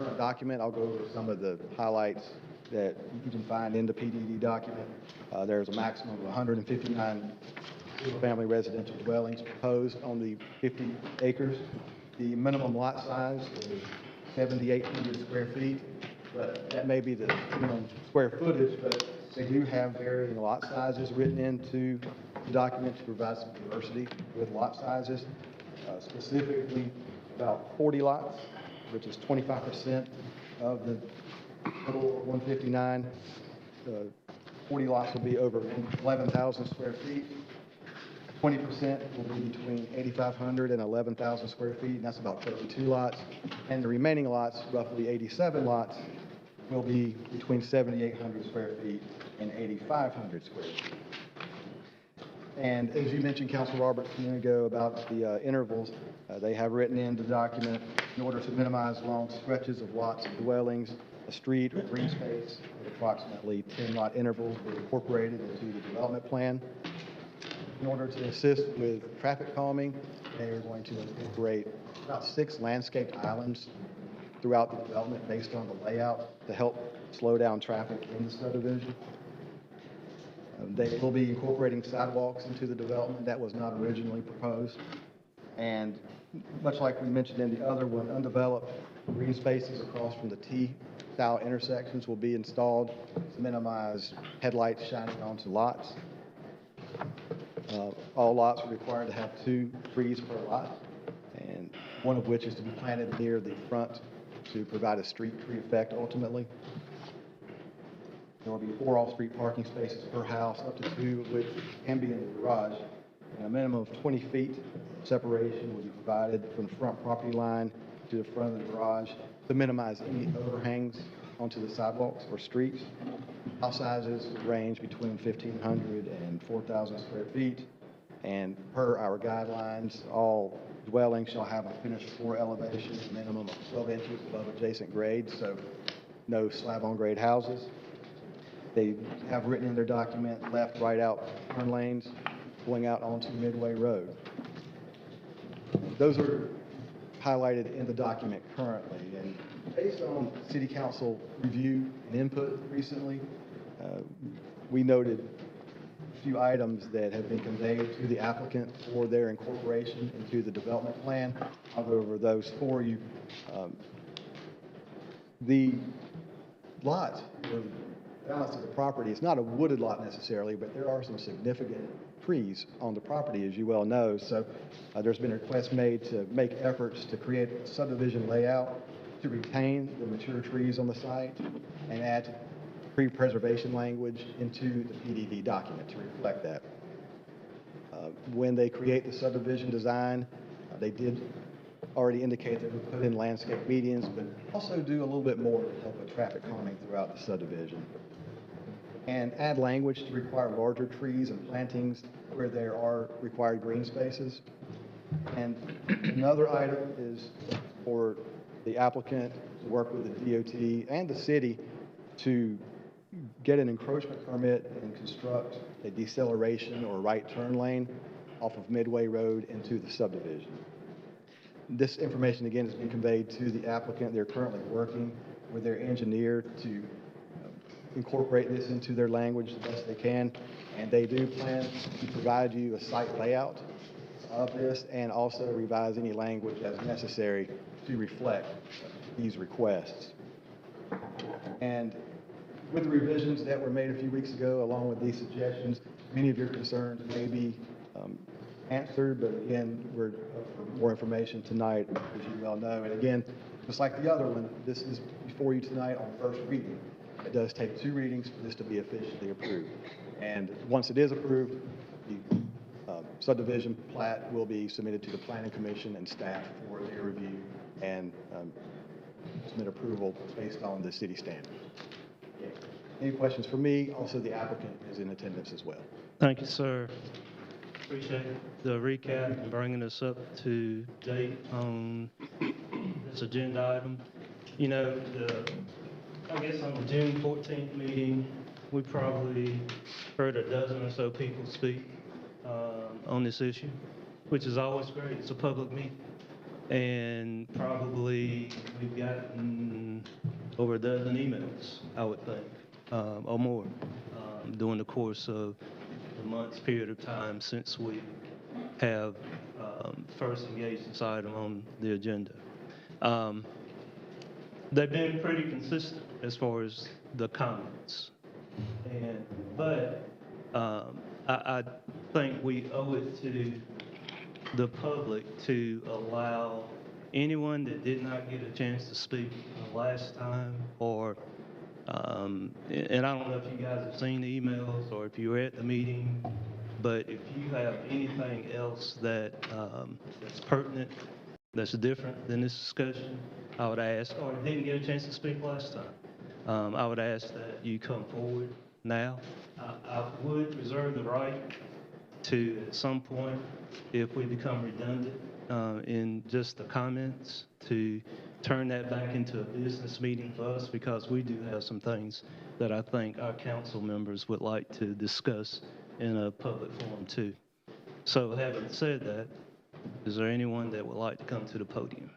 current document. I'll go over some of the highlights that you can find in the PDD document. There's a maximum of 159 single-family residential dwellings proposed on the 50 acres. The minimum lot size is 7,800 square feet, but that may be the minimum square footage, but they do have varying lot sizes written into the document to provide some diversity with lot sizes. Specifically, about 40 lots, which is 25% of the total 159. 40 lots will be over 11,000 square feet. 20% will be between 8,500 and 11,000 square feet, and that's about 32 lots. And the remaining lots, roughly 87 lots, will be between 7,800 square feet and 8,500 square feet. And as you mentioned, Council Roberts, a minute ago about the intervals, they have written in the document in order to minimize long stretches of lots of dwellings, a street or green space with approximately 10 lot intervals were incorporated into the development plan. In order to assist with traffic calming, they are going to incorporate about 6 landscaped islands throughout the development based on the layout to help slow down traffic in the subdivision. They will be incorporating sidewalks into the development. That was not originally proposed. And much like we mentioned in the other one, undeveloped green spaces across from the T-style intersections will be installed to minimize headlights shining onto lots. All lots are required to have 2 trees per lot, and one of which is to be planted near the front to provide a street tree effect ultimately. There will be 4 off-street parking spaces per house, up to 2 of which can be in the garage, and a minimum of 20 feet separation will be provided from the front property line to the front of the garage to minimize any overhangs onto the sidewalks or streets. House sizes range between 1,500 and 4,000 square feet, and per our guidelines, all dwellings shall have a finished floor elevation, a minimum of 12 inches above adjacent grades, so no slab-on-grade houses. They have written in their document left, right out turn lanes going out onto Midway Road. Those are highlighted in the document currently, and based on City Council review and input recently, we noted a few items that have been conveyed to the applicant for their incorporation into the development plan. I'll go over those for you. The lot, or balance of the property, is not a wooded lot necessarily, but there are some significant trees on the property, as you well know. So there's been a request made to make efforts to create a subdivision layout to retain the mature trees on the site and add tree preservation language into the PDD document to reflect that. When they create the subdivision design, they did already indicate they would put in landscape medians, but also do a little bit more to help with traffic calming throughout the subdivision. And add language to require larger trees and plantings where there are required green spaces. And another item is for the applicant to work with the DOT and the city to get an encroachment permit and construct a deceleration or right turn lane off of Midway Road into the subdivision. This information, again, has been conveyed to the applicant. They're currently working with their engineer to incorporate this into their language the best they can, and they do plan to provide you a site layout of this and also revise any language as necessary to reflect these requests. And with the revisions that were made a few weeks ago, along with these suggestions, many of your concerns may be answered, but again, we're up for more information tonight, as you well know. And again, just like the other one, this is before you tonight on first reading. It does take 2 readings for this to be officially approved. And once it is approved, the subdivision plat will be submitted to the Planning Commission and staff for their review and submit approval based on the city standards. Any questions for me? Also, the applicant is in attendance as well. Thank you, sir. Appreciate the recap and bringing us up to date on this agenda item. You know, I guess on the June 14th meeting, we probably heard a dozen or so people speak on this issue, which is always great. It's a public meeting. and probably we've gotten over a dozen emails, I would think, or more, during the course of the month's period of time since we have first engaged this item on the agenda. They've been pretty consistent as far as the comments, but I think we owe it to the public to allow anyone that did not get a chance to speak the last time, or and I don't know if you guys have seen the emails or if you were at the meeting, but if you have anything else that that's pertinent, that's different than this discussion, I would ask, or didn't get a chance to speak last time, I would ask that you come forward now. I would reserve the right to, at some point, if we become redundant in just the comments, to turn that back into a business meeting for us, because we do have some things that I think our council members would like to discuss in a public forum too. So having said that, is there anyone that would like to come to the podium?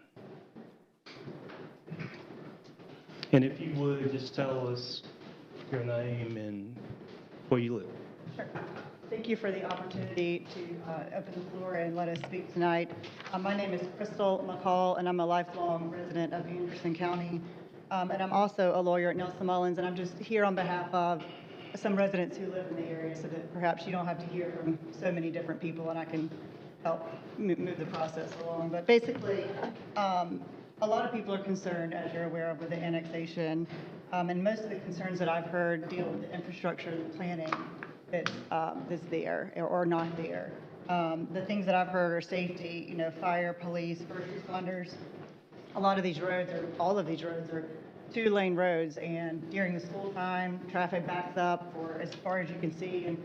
And if you would, just tell us your name and where you live. Sure. Thank you for the opportunity to open the floor and let us speak tonight. My name is Crystal McCall, and I'm a lifelong resident of Anderson County. And I'm also a lawyer at Nelson Mullins, and I'm just here on behalf of some residents who live in the area, so that perhaps you don't have to hear from so many different people, and I can help move the process along. But basically, a lot of people are concerned, as you're aware of, with the annexation, and most of the concerns that I've heard deal with the infrastructure and the planning that's there or not there. The things that I've heard are safety, you know, fire, police, first responders. A lot of these roads, or all of these roads, are two-lane roads, and during the school time, traffic backs up for as far as you can see, and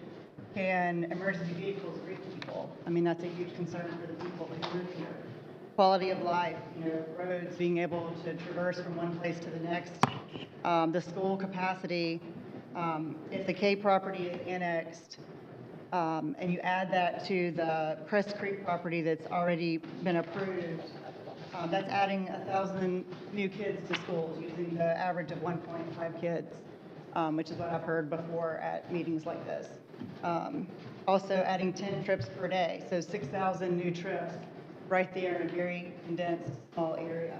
can emergency vehicles reach people? I mean, that's a huge concern for the people who live here. Quality of life, you know, roads, being able to traverse from one place to the next. The school capacity, if the K property is annexed, and you add that to the Crest Creek property that's already been approved, that's adding 1,000 new kids to schools using the average of 1.5 kids, which is what I've heard before at meetings like this. Also adding 10 trips per day, so 6,000 new trips right there in a very condensed, small area.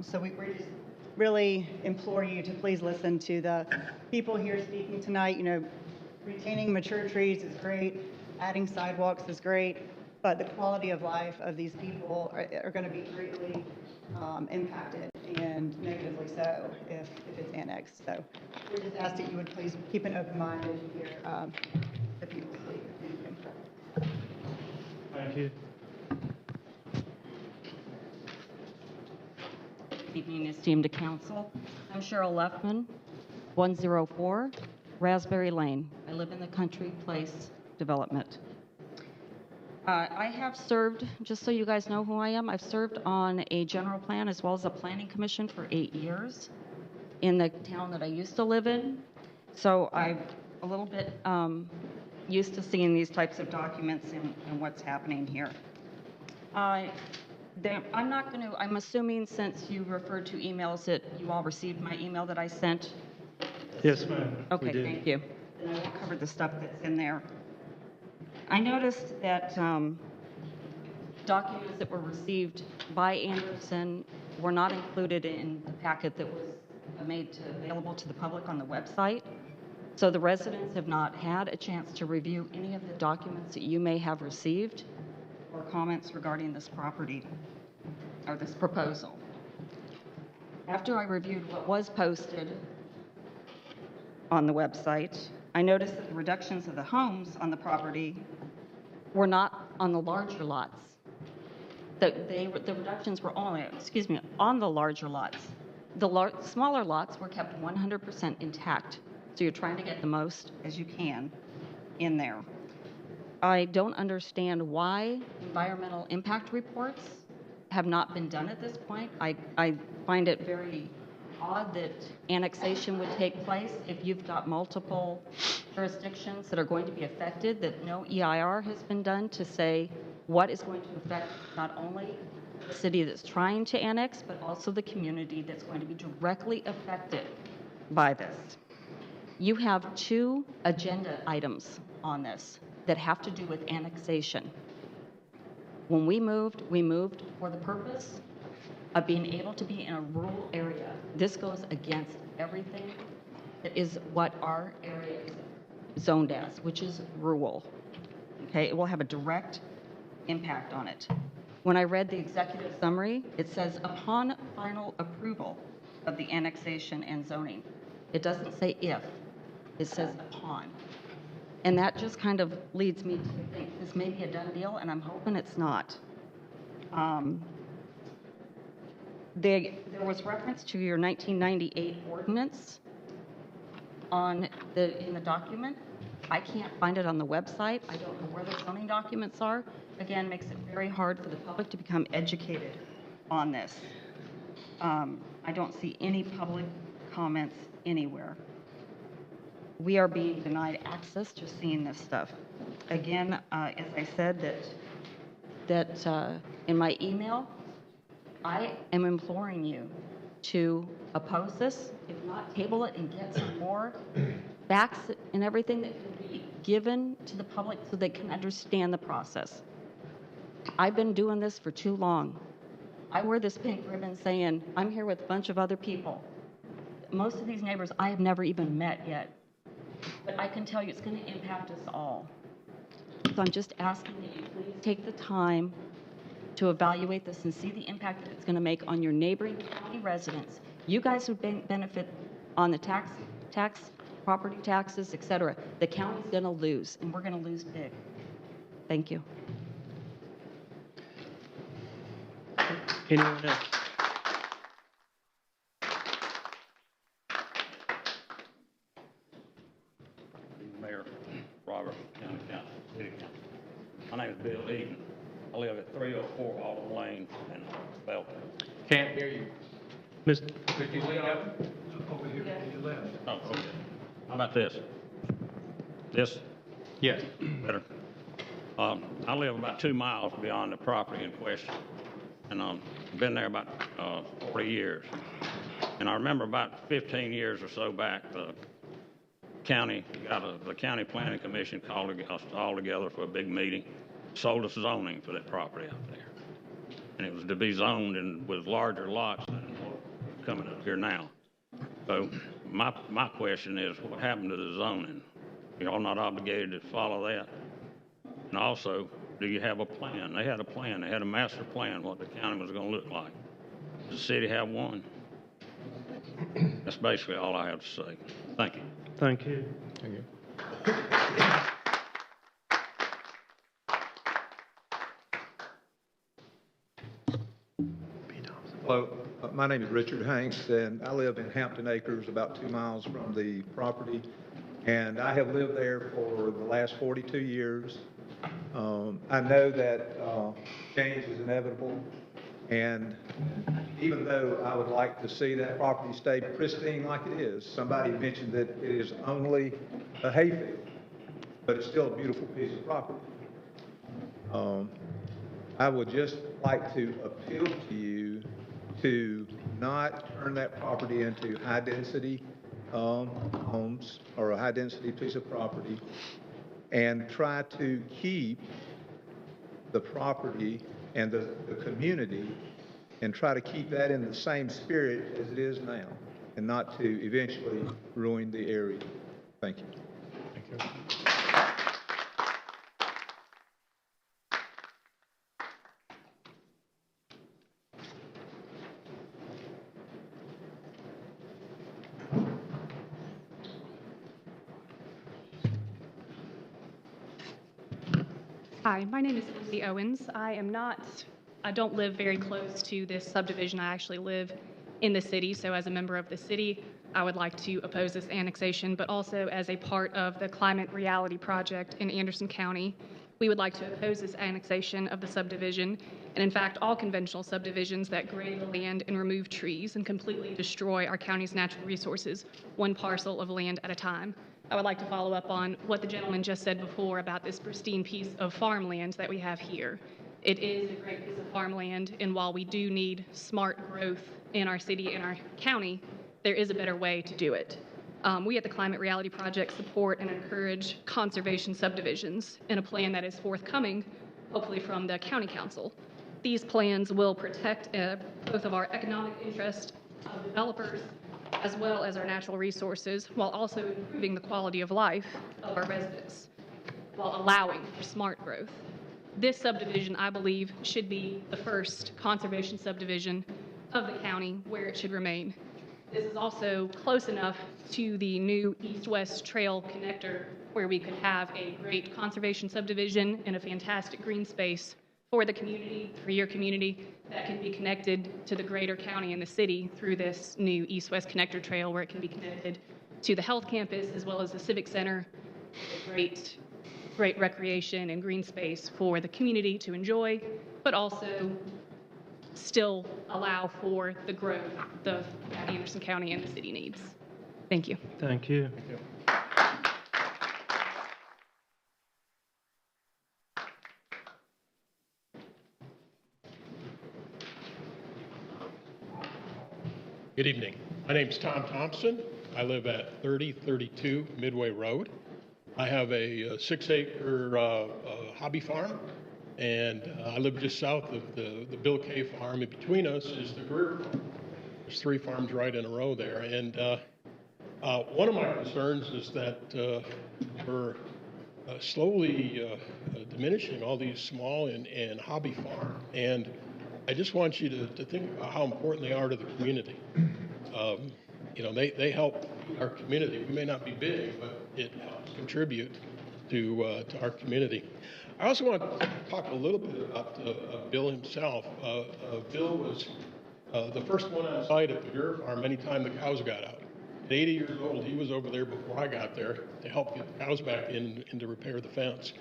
So we just really implore you to please listen to the people here speaking tonight. You know, retaining mature trees is great, adding sidewalks is great, but the quality of life of these people are going to be greatly impacted, and negatively so, if it's annexed. So we just ask that you would please keep an open mind as you hear the people speak. Thank you. Thank you. Good evening, esteemed council. I'm Cheryl Leffman, 104 Raspberry Lane. I live in the Country Place development. I have served, just so you guys know who I am, I've served on a general plan as well as a planning commission for 8 years in the town that I used to live in. So I'm a little bit used to seeing these types of documents and what's happening here. I'm not going to, I'm assuming since you referred to emails that you all received my email that I sent. Yes, ma'am. Okay, thank you. And I will cover the stuff that's in there. I noticed that documents that were received by Anderson were not included in the packet that was made available to the public on the website. So the residents have not had a chance to review any of the documents that you may have received or comments regarding this property or this proposal. After I reviewed what was posted on the website, I noticed that the reductions of the homes on the property were not on the larger lots. The reductions were only, on the larger lots. The smaller lots were kept 100% intact. So you're trying to get the most as you can in there. I don't understand why environmental impact reports have not been done at this point. I find it very odd that annexation would take place if you've got multiple jurisdictions that are going to be affected, that no EIR has been done to say what is going to affect not only the city that's trying to annex, but also the community that's going to be directly affected by this. You have 2 agenda items on this that have to do with annexation. When we moved for the purpose of being able to be in a rural area. This goes against everything that is what our area is zoned as, which is rural. Okay, it will have a direct impact on it. When I read the executive summary, it says upon final approval of the annexation and zoning. It doesn't say if, it says upon. And that just kind of leads me to think this may be a done deal, and I'm hoping it's not. There was reference to your 1998 ordinance in the document. I can't find it on the website. I don't know where the zoning documents are. Again, makes it very hard for the public to become educated on this. I don't see any public comments anywhere. We are being denied access to seeing this stuff. Again, as I said, that in my email, I am imploring you to oppose this, if not table it and get some more facts and everything that can be given to the public so they can understand the process. I've been doing this for too long. I wear this pink ribbon saying, I'm here with a bunch of other people. Most of these neighbors I have never even met yet. But I can tell you it's going to impact us all. So I'm just asking that you please take the time to evaluate this and see the impact that it's going to make on your neighboring county residents. You guys would benefit on the tax, property taxes, et cetera. The county's going to lose, and we're going to lose big. Thank you. Anyone else? Mayor, Robert, County Council, City Council. My name is Bill Eden. I live at 304 Autumn Lane in Belton. Can't hear you. Mr. Could you lean up? Over here to your left. Oh, okay. How about this? This? Yes. Better. I live about 2 miles beyond the property in question, and I've been there about 40 years. And I remember about 15 years or so back, the county planning commission called us all together for a big meeting, sold us zoning for that property out there, and it was to be zoned and with larger lots than what's coming up here now. So my question is, what happened to the zoning? Y'all not obligated to follow that? And also, do you have a plan? They had a plan. They had a master plan what the county was going to look like. Does the city have one? That's basically all I have to say. Thank you. Thank you. Thank you. Hello, my name is Richard Hanks, and I live in Hampton Acres, about 2 miles from the property, and I have lived there for the last 42 years. I know that change is inevitable, and even though I would like to see that property stay pristine like it is, somebody mentioned that it is only a hayfield, but it's still a beautiful piece of property. I would just like to appeal to you to not turn that property into high-density homes or a high-density piece of property, and try to keep the property and the community and try to keep that in the same spirit as it is now, and not to eventually ruin the area. Thank you. Thank you. Hi, my name is Lucy Owens. I don't live very close to this subdivision. I actually live in the city, so as a member of the city, I would like to oppose this annexation, but also as a part of the Climate Reality Project in Anderson County, we would like to oppose this annexation of the subdivision, and in fact, all conventional subdivisions that grade the land and remove trees and completely destroy our county's natural resources, one parcel of land at a time. I would like to follow up on what the gentleman just said before about this pristine piece of farmland that we have here. It is a great piece of farmland, and while we do need smart growth in our city and our county, there is a better way to do it. We at the Climate Reality Project support and encourage conservation subdivisions in a plan that is forthcoming, hopefully from the County Council. These plans will protect both of our economic interest of developers as well as our natural resources, while also improving the quality of life of our residents, while allowing for smart growth. This subdivision, I believe, should be the first conservation subdivision of the county where it should remain. This is also close enough to the new east-west trail connector where we could have a great conservation subdivision and a fantastic green space for the community, for your community, that can be connected to the greater county and the city through this new east-west connector trail where it can be connected to the health campus as well as the civic center. Great recreation and green space for the community to enjoy, but also still allow for the growth that Anderson County and the city needs. Thank you. Thank you. Good evening. My name's Tom Thompson. I live at 3032 Midway Road. I have a 6-acre hobby farm, and I live just south of the Bill K farm. And between us is the Greer farm. There's 3 farms right in a row there. And one of my concerns is that we're slowly diminishing all these small and hobby farms. And I just want you to think about how important they are to the community. You know, they help our community. We may not be big, but it helps contribute to our community. I also want to talk a little bit about Bill himself. Bill was the first one on site at the Greer farm anytime the cows got out. At 80 years old, he was over there before I got there to help get the cows back in and to repair the fence.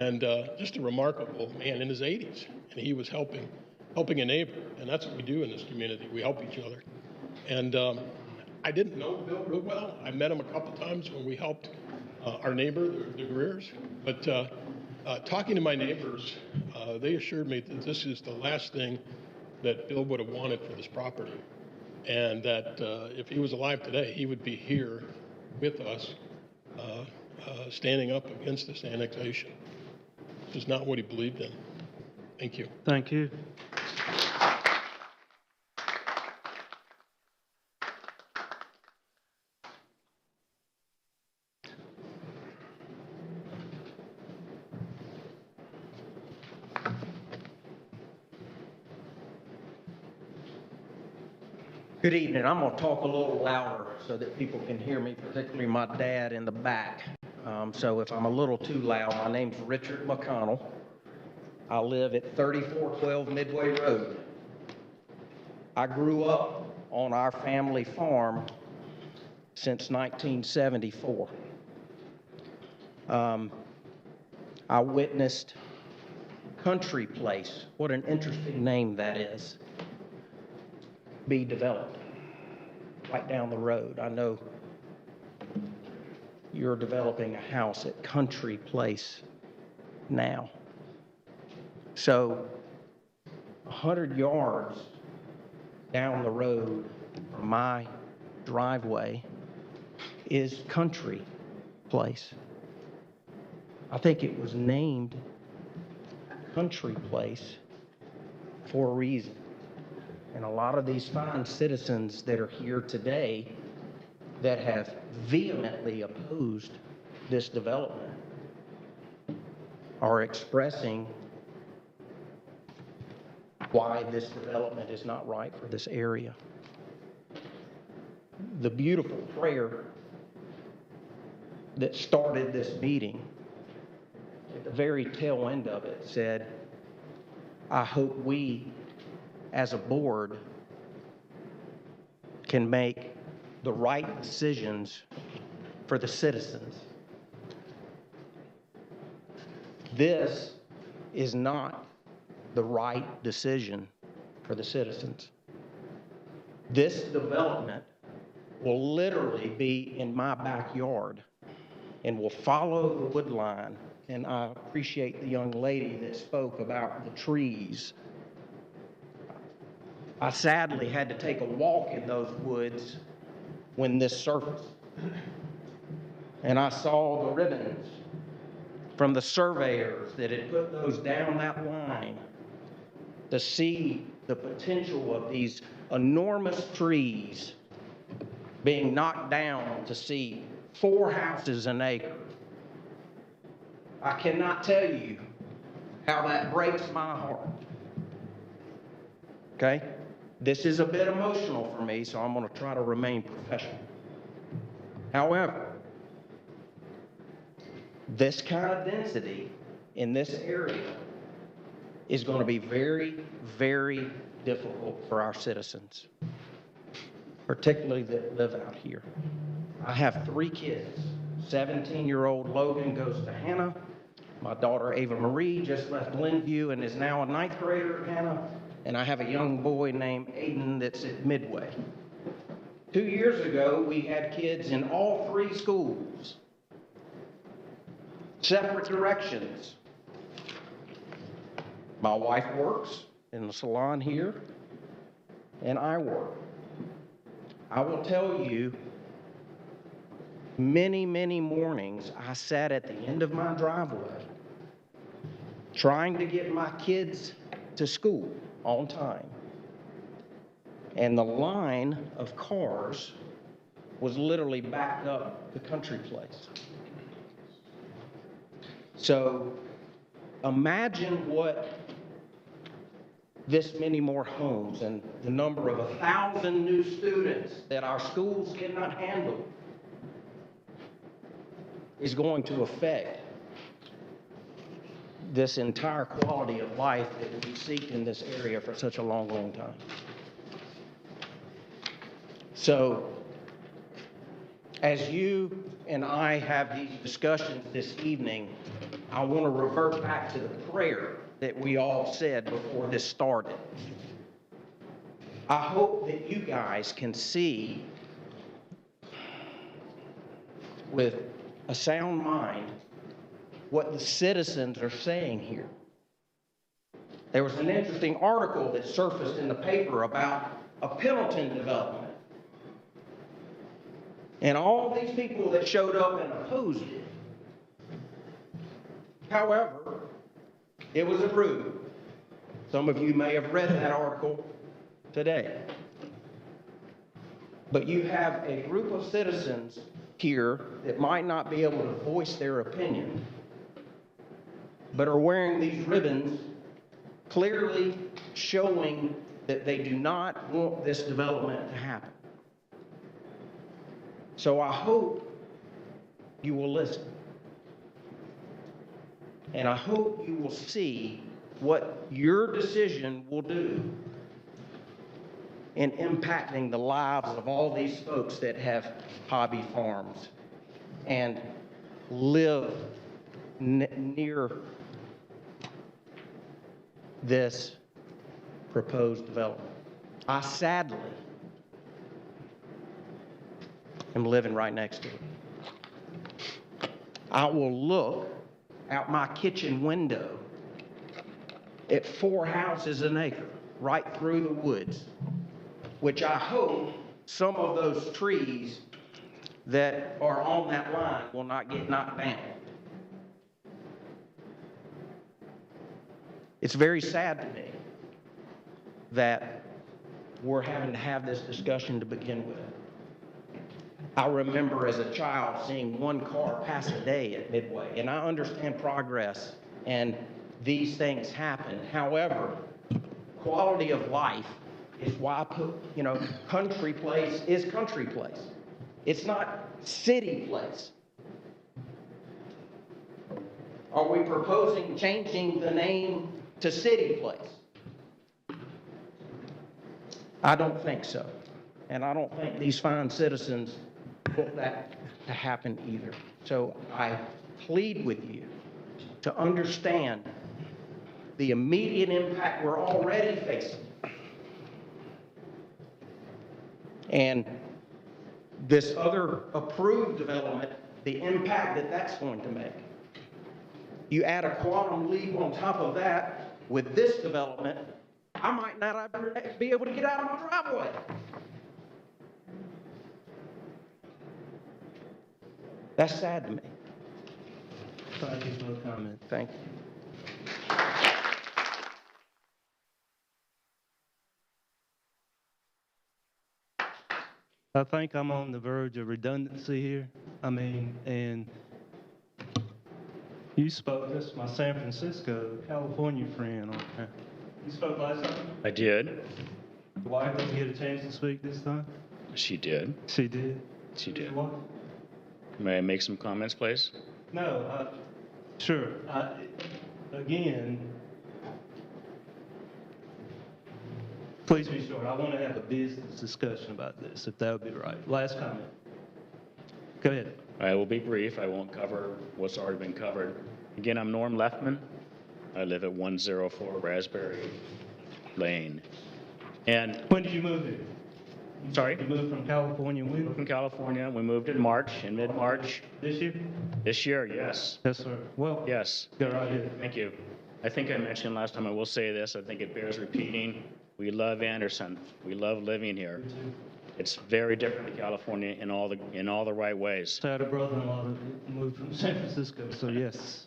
And just a remarkable man in his 80s, and he was helping a neighbor, and that's what we do in this community. We help each other. And I didn't know Bill real well. I met him a couple times when we helped our neighbor, the Greers. But talking to my neighbors, they assured me that this is the last thing that Bill would have wanted for this property. And that if he was alive today, he would be here with us, standing up against this annexation. This is not what he believed in. Thank you. Thank you. Good evening. I'm going to talk a little louder so that people can hear me, particularly my dad in the back. So if I'm a little too loud, my name's Richard Mcconnell. I live at 3412 Midway Road. I grew up on our family farm since 1974. I witnessed Country Place, what an interesting name that is, be developed right down the road. I know you're developing a house at Country Place now. So 100 yards down the road from my driveway is Country Place. I think it was named Country Place for a reason. And a lot of these fine citizens that are here today that have vehemently opposed this development are expressing why this development is not right for this area. The beautiful prayer that started this meeting, at the very tail end of it, said, I hope we as a board can make the right decisions for the citizens. This is not the right decision for the citizens. This development will literally be in my backyard and will follow the wood line and I appreciate the young lady that spoke about the trees. I sadly had to take a walk in those woods when this surfaced. And I saw the ribbons from the surveyors that had put those down that line to see the potential of these enormous trees being knocked down to see 4 houses an acre. I cannot tell you how that breaks my heart. Okay? This is a bit emotional for me, so I'm going to try to remain professional. However, this kind of density in this area is going to be very, very difficult for our citizens, particularly that live out here. I have 3 kids. 17-year-old Logan goes to Hannah. My daughter Ava Marie just left Glenview and is now a 9th grader at Hannah. And I have a young boy named Aiden that's at Midway. 2 years ago, we had kids in all 3 schools, separate directions. My wife works in the salon here, and I work. I will tell you, many, many mornings I sat at the end of my driveway trying to get my kids to school on time. And the line of cars was literally backed up the country place. So imagine what this many more homes and the number of 1,000 new students that our schools cannot handle is going to affect this entire quality of life that we seek in this area for such a long, long time. So, as you and I have these discussions this evening, I want to revert back to the prayer that we all said before this started. I hope that you guys can see with a sound mind what the citizens are saying here. There was an interesting article that surfaced in the paper about a Pendleton development. And all these people that showed up and opposed it. However, it was approved. Some of you may have read that article today. But you have a group of citizens here that might not be able to voice their opinion, but are wearing these ribbons clearly showing that they do not want this development to happen. So I hope you will listen. And I hope you will see what your decision will do in impacting the lives of all these folks that have hobby farms and live near this proposed development. I sadly am living right next to it. I will look out my kitchen window at 4 houses an acre right through the woods, which I hope some of those trees that are on that line will not get knocked down. It's very sad to me that we're having to have this discussion to begin with. I remember as a child seeing 1 car pass a day at Midway, and I understand progress and these things happen. However, quality of life is why I put, country place is country place. It's not city place. Are we proposing changing the name to city place? I don't think so. And I don't think these fine citizens want that to happen either. So I plead with you to understand the immediate impact we're already facing. And this other approved development, the impact that that's going to make. You add a quantum leap on top of that with this development, I might not be able to get out of my driveway. That's sad to me. Thank you for the comment. Thank you. I think I'm on the verge of redundancy here. I mean, and you spoke, this is my San Francisco, California friend on there. You spoke last time? I did. The wife didn't get a chance to speak this time? She did. She did? She did. What? May I make some comments, please? No, sure. Again, please be sure. I want to have a business discussion about this, if that would be right. Last comment. Go ahead. I will be brief. I won't cover what's already been covered. Again, I'm Norm Leffman. I live at 104 Raspberry Lane. And When did you move here? sorry, You moved from California when? from California. We moved in March, in mid-March. This year? This year, yes. Yes, sir. Well, Yes. go right ahead. Thank you. I think I mentioned last time, I will say this, I think it bears repeating. We love Anderson. We love living here. It's very different in California in all the right ways. I had a brother-in-law that moved from San Francisco, so yes.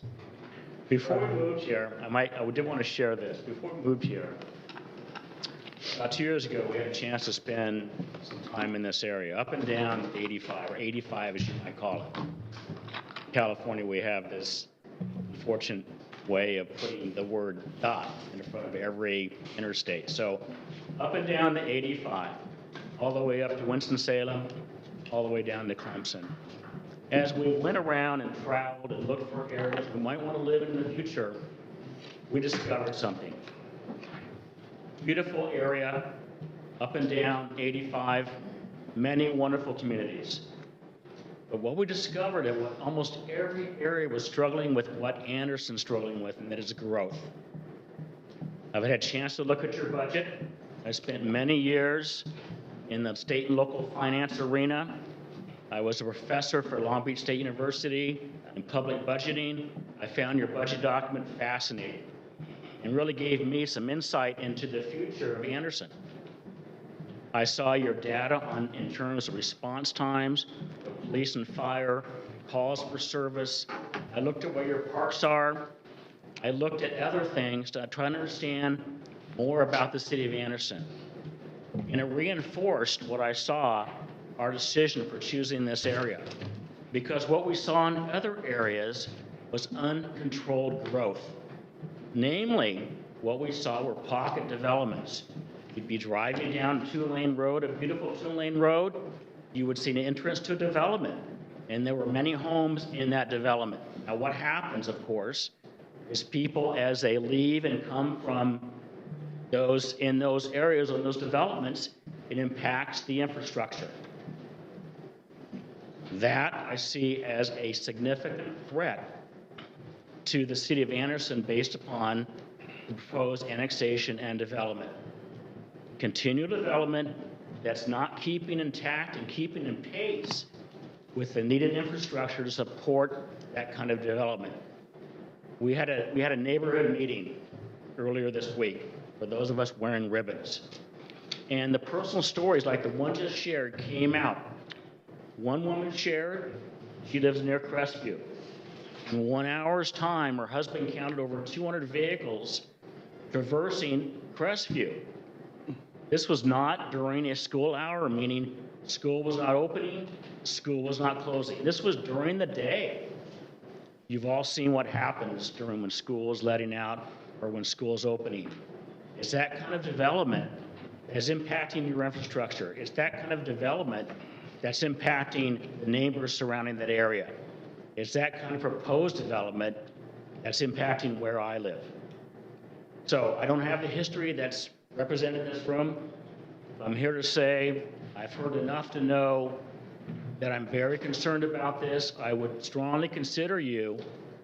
Before we moved here, I did want to share this. Before we moved here, about 2 years ago, we had a chance to spend some time in this area, up and down 85, or 85 as you might call it. In California, we have this unfortunate way of putting the word "dot" in front of every interstate. So up and down the 85, all the way up to Winston-Salem, all the way down to Thompson. As we went around and traveled and looked for areas we might want to live in the future, we discovered something. Beautiful area, up and down 85, many wonderful communities. But what we discovered is what almost every area was struggling with, what Anderson's struggling with, and that is growth. I've had a chance to look at your budget. I spent many years in the state and local finance arena. I was a professor for Long Beach State University in public budgeting. I found your budget document fascinating and really gave me some insight into the future of Anderson. I saw your data in terms of response times, police and fire, calls for service. I looked at where your parks are. I looked at other things to try to understand more about the city of Anderson. And it reinforced what I saw, our decision for choosing this area. Because what we saw in other areas was uncontrolled growth. Namely, what we saw were pocket developments. You'd be driving down a two-lane road, a beautiful two-lane road, you would see an entrance to a development, and there were many homes in that development. Now, what happens, of course, is people, as they leave and come from those areas or those developments, it impacts the infrastructure. That I see as a significant threat to the city of Anderson based upon the proposed annexation and development. Continual development that's not keeping intact and keeping in pace with the needed infrastructure to support that kind of development. We had a neighborhood meeting earlier this week for those of us wearing ribbons. And the personal stories like the one just shared came out. One woman shared, she lives near Crestview. In 1 hour's time, her husband counted over 200 vehicles traversing Crestview. This was not during a school hour, meaning school was not opening, school was not closing. This was during the day. You've all seen what happens during when school is letting out or when school is opening. It's that kind of development that's impacting your infrastructure. It's that kind of development that's impacting the neighbors surrounding that area. It's that kind of proposed development that's impacting where I live. So I don't have the history that's represented in this room. I'm here to say I've heard enough to know that I'm very concerned about this. I would strongly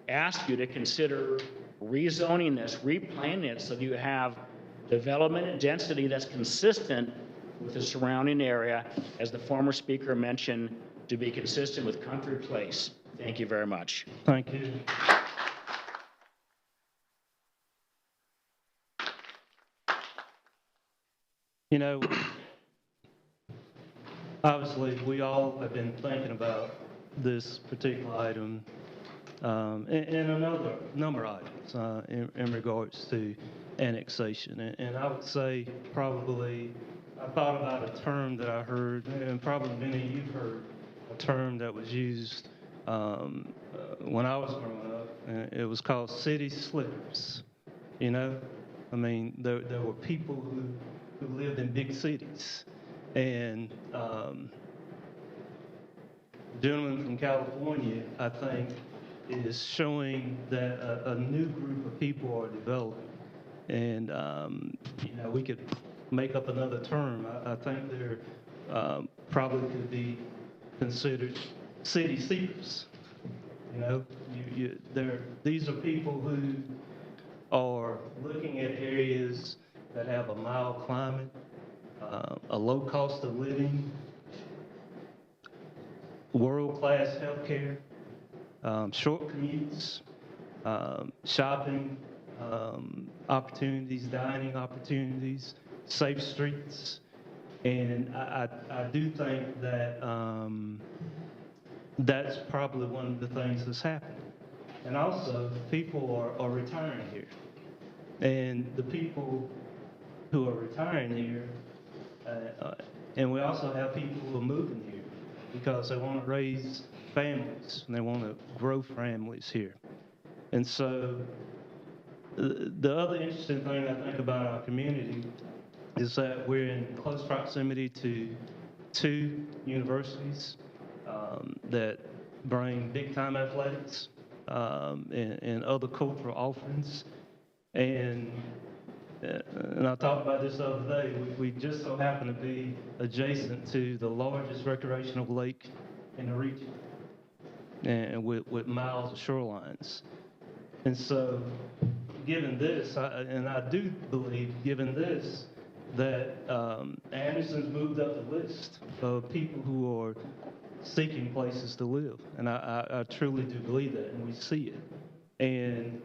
ask you to consider rezoning this, replanning it so that you have development and density that's consistent with the surrounding area, as the former speaker mentioned, to be consistent with Country Place. Thank you very much. Thank you. You know, obviously, we all have been thinking about this particular item and another number of items in regards to annexation. And I would say probably, I thought about a term that I heard, and probably many of you heard, a term that was used when I was growing up, and it was called city slickers. You know, I mean, there were people who lived in big cities, and the gentleman from California, I think, is showing that a new group of people are developing, and you know, we could make up another term. I think there probably could be considered city seekers. You know, these are people who are looking at areas that have a mild climate, a low cost of living, world-class healthcare, short commutes, shopping opportunities, dining opportunities, safe streets. And I do think that that's probably one of the things that's happening. And also, people are retiring here. And the people who are retiring here, and we also have people who are moving here because they want to raise families and they want to grow families here. And so the other interesting thing I think about our community is that we're in close proximity to 2 universities that bring big-time athletics and other cultural offerings. And I talked about this the other day. We just so happen to be adjacent to the largest recreational lake in the region, and with miles of shorelines. And so, given this, I do believe, given this, that Anderson's moved up the list of people who are seeking places to live. And I truly do believe that, and we see it. And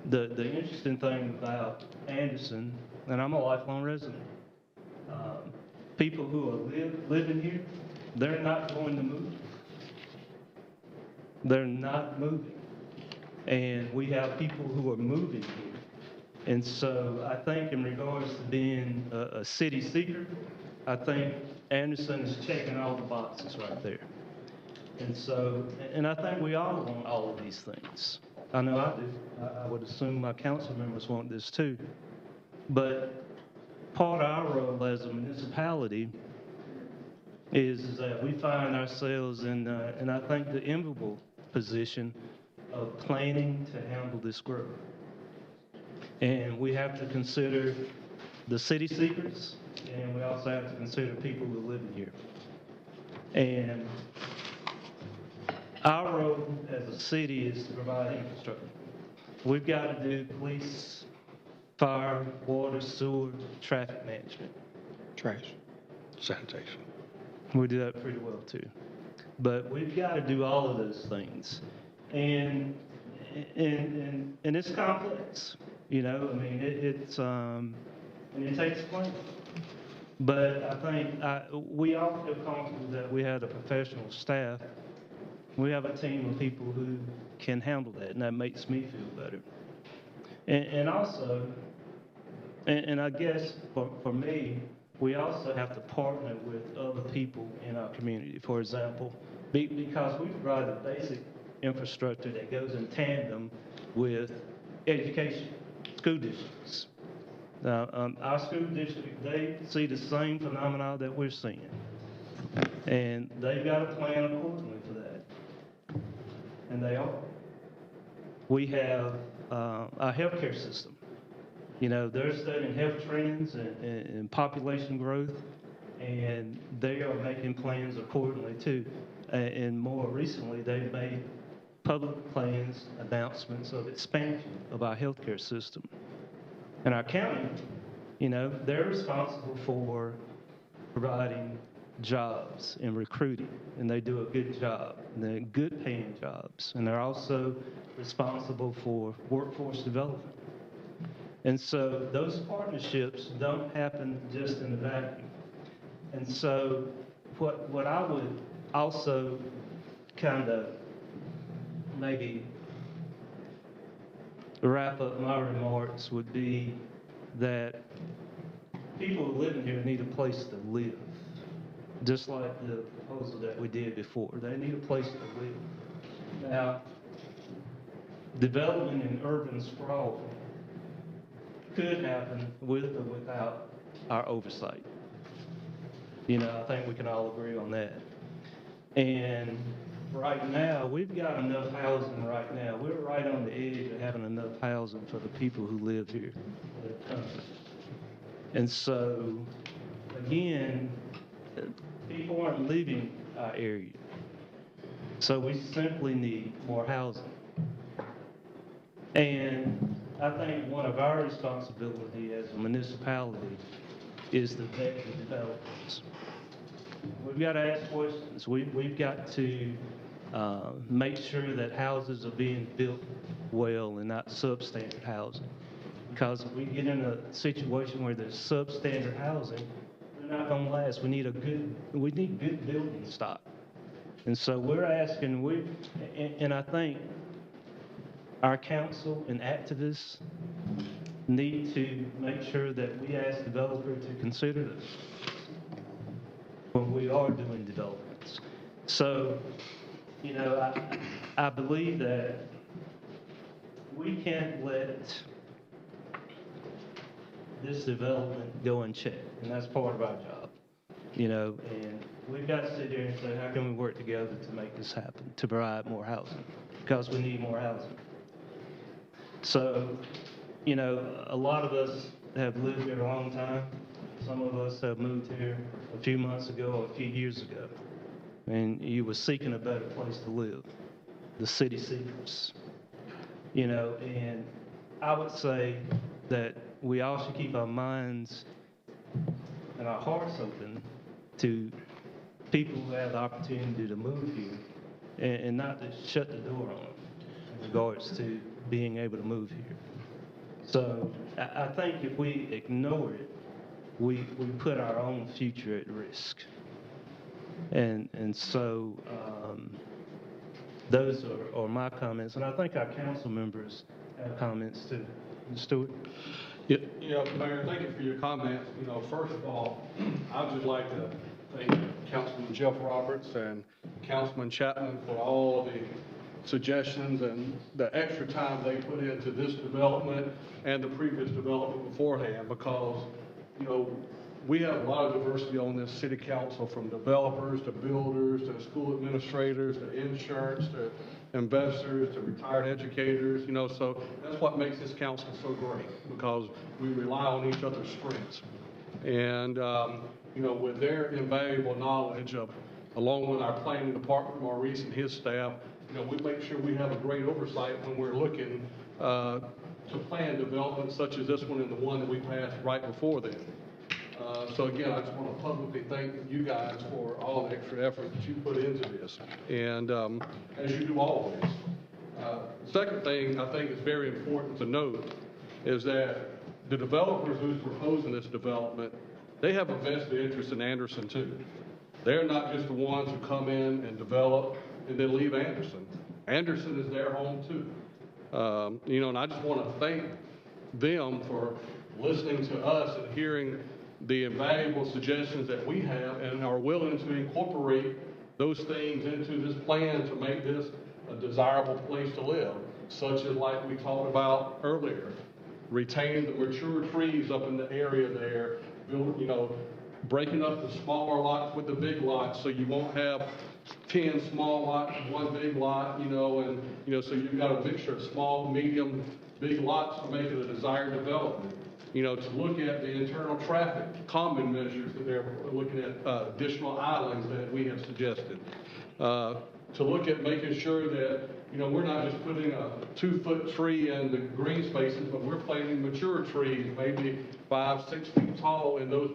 the interesting thing about Anderson, and I'm a lifelong resident, people who are living here, they're not going to move. They're not moving. And we have people who are moving here. And so I think in regards to being a city seeker, I think Anderson is checking all the boxes right there. And so, and I think we all want all of these things. I know I do. I would assume my council members want this too. But part of our role as a municipality is that we find ourselves in, and I think the enviable position of planning to handle this growth. And we have to consider the city seekers, and we also have to consider people who live here. And our role as a city is to provide infrastructure. We've got to do police, fire, water, sewer, traffic management. Trash. Sanitation. We do that pretty well too. But we've got to do all of those things. And it's complex, you know, I mean, and it takes planning. But I think we all feel comfortable that we have a professional staff. We have a team of people who can handle that, and that makes me feel better. And also, and I guess for me, we also have to partner with other people in our community, for example, because we provide the basic infrastructure that goes in tandem with education, school districts. Our school district, they see the same phenomena that we're seeing, and they've got to plan accordingly for that, and they are. We have our healthcare system. You know, they're studying health trends and population growth, and they are making plans accordingly too. And more recently, they've made public plans, announcements of expansion of our healthcare system. And our county, you know, they're responsible for providing jobs and recruiting, and they do a good job. And they're good paying jobs, and they're also responsible for workforce development. And so those partnerships don't happen just in a vacuum. And so what I would also kind of maybe wrap up my remarks would be that people living here need a place to live, just like the proposal that we did before. They need a place to live. Now, development in urban sprawl could happen with or without our oversight. You know, I think we can all agree on that. And right now, we've got enough housing right now. We're right on the edge of having enough housing for the people who live here. And so, again, people aren't leaving our area. So we simply need more housing. And I think one of our responsibility as a municipality is to vet the developers. We've got to ask questions. We've got to make sure that houses are being built well and not substandard housing. Because if we get in a situation where there's substandard housing, they're not going to last. We need good building stock. And so we're asking, and I think our council and activists need to make sure that we ask developers to consider this when we are doing developments. So, you know, I believe that we can't let this development go unchecked, and that's part of our job, you know, and we've got to sit here and say, how can we work together to make this happen, to provide more housing, because we need more housing. So, you know, a lot of us have lived here a long time. Some of us have moved here a few months ago or a few years ago, and you were seeking a better place to live, the city seekers, you know, and I would say that we all should keep our minds and our hearts open to people who have the opportunity to move here and not to shut the door on them in regards to being able to move here. So I think if we ignore it, we put our own future at risk. And so those are my comments, and I think our council members have comments too. Mr. Stewart? Yeah, Mayor, thank you for your comments. You know, first of all, I'd just like to thank Councilman Jeff Roberts and Councilman Chapman for all of the suggestions and the extra time they put into this development and the previous development beforehand, because, you know, we have a lot of diversity on this city council, from developers to builders to school administrators to insurance to investors to retired educators, you know, so that's what makes this council so great, because we rely on each other's strengths. And, you know, with their invaluable knowledge of, along with our planning department, Maurice and his staff, you know, we make sure we have a great oversight when we're looking to plan development such as this one and the one that we passed right before then. So again, I just want to publicly thank you guys for all the extra effort that you put into this, and as you do always. Second thing I think is very important to note is that the developers who's proposing this development, they have a vested interest in Anderson too. They're not just the ones who come in and develop and then leave Anderson. Anderson is their home too. You know, and I just want to thank them for listening to us and hearing the invaluable suggestions that we have, and are willing to incorporate those things into this plan to make this a desirable place to live, such as like we talked about earlier, retain the mature trees up in the area there, build, you know, breaking up the smaller lots with the big lots, so you won't have 10 small lots and one big lot, you know, and, you know, so you've got a mixture of small, medium, big lots to make it a desired development. You know, to look at the internal traffic common measures that they're looking at, additional islands that we have suggested. To look at making sure that, you know, we're not just putting a 2-foot tree in the green spaces, but we're planting mature trees, maybe 5-6 feet tall in those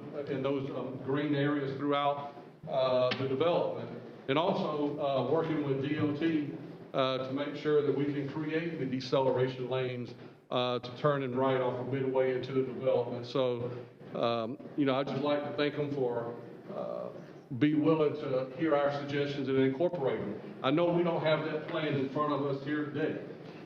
green areas throughout the development. And also working with DOT to make sure that we can create the deceleration lanes to turning right off of Midway into the development. So, I'd just like to thank them for be willing to hear our suggestions and incorporate them. I know we don't have that plan in front of us here today,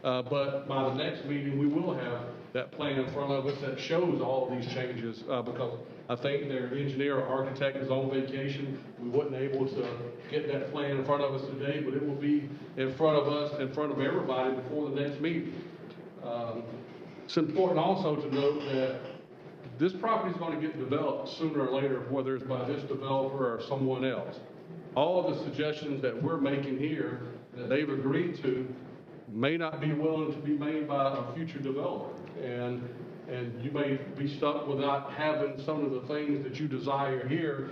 but by the next meeting, we will have that plan in front of us that shows all of these changes, because I think their engineer or architect is on vacation. We wasn't able to get that plan in front of us today, but it will be in front of us, in front of everybody before the next meeting. It's important also to note that this property is going to get developed sooner or later, whether it's by this developer or someone else. All of the suggestions that we're making here that they've agreed to may not be willing to be made by a future developer. And you may be stuck without having some of the things that you desire here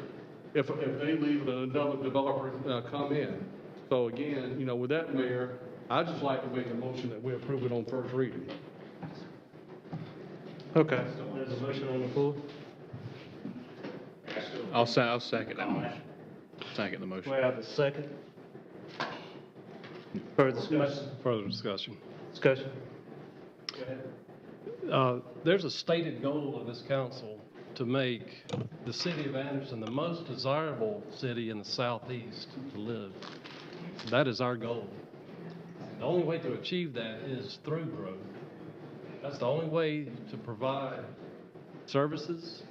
if they leave and another developer come in. So again, with that, Mayor, I'd just like to make a motion that we approve it on first reading. Okay, there's a motion on the floor. I'll second that motion. Second the motion. We have a second. Further discussion? Further discussion. Discussion? Go ahead. There's a stated goal of this council to make the city of Anderson the most desirable city in the southeast to live. That is our goal. The only way to achieve that is through growth. That's the only way to provide services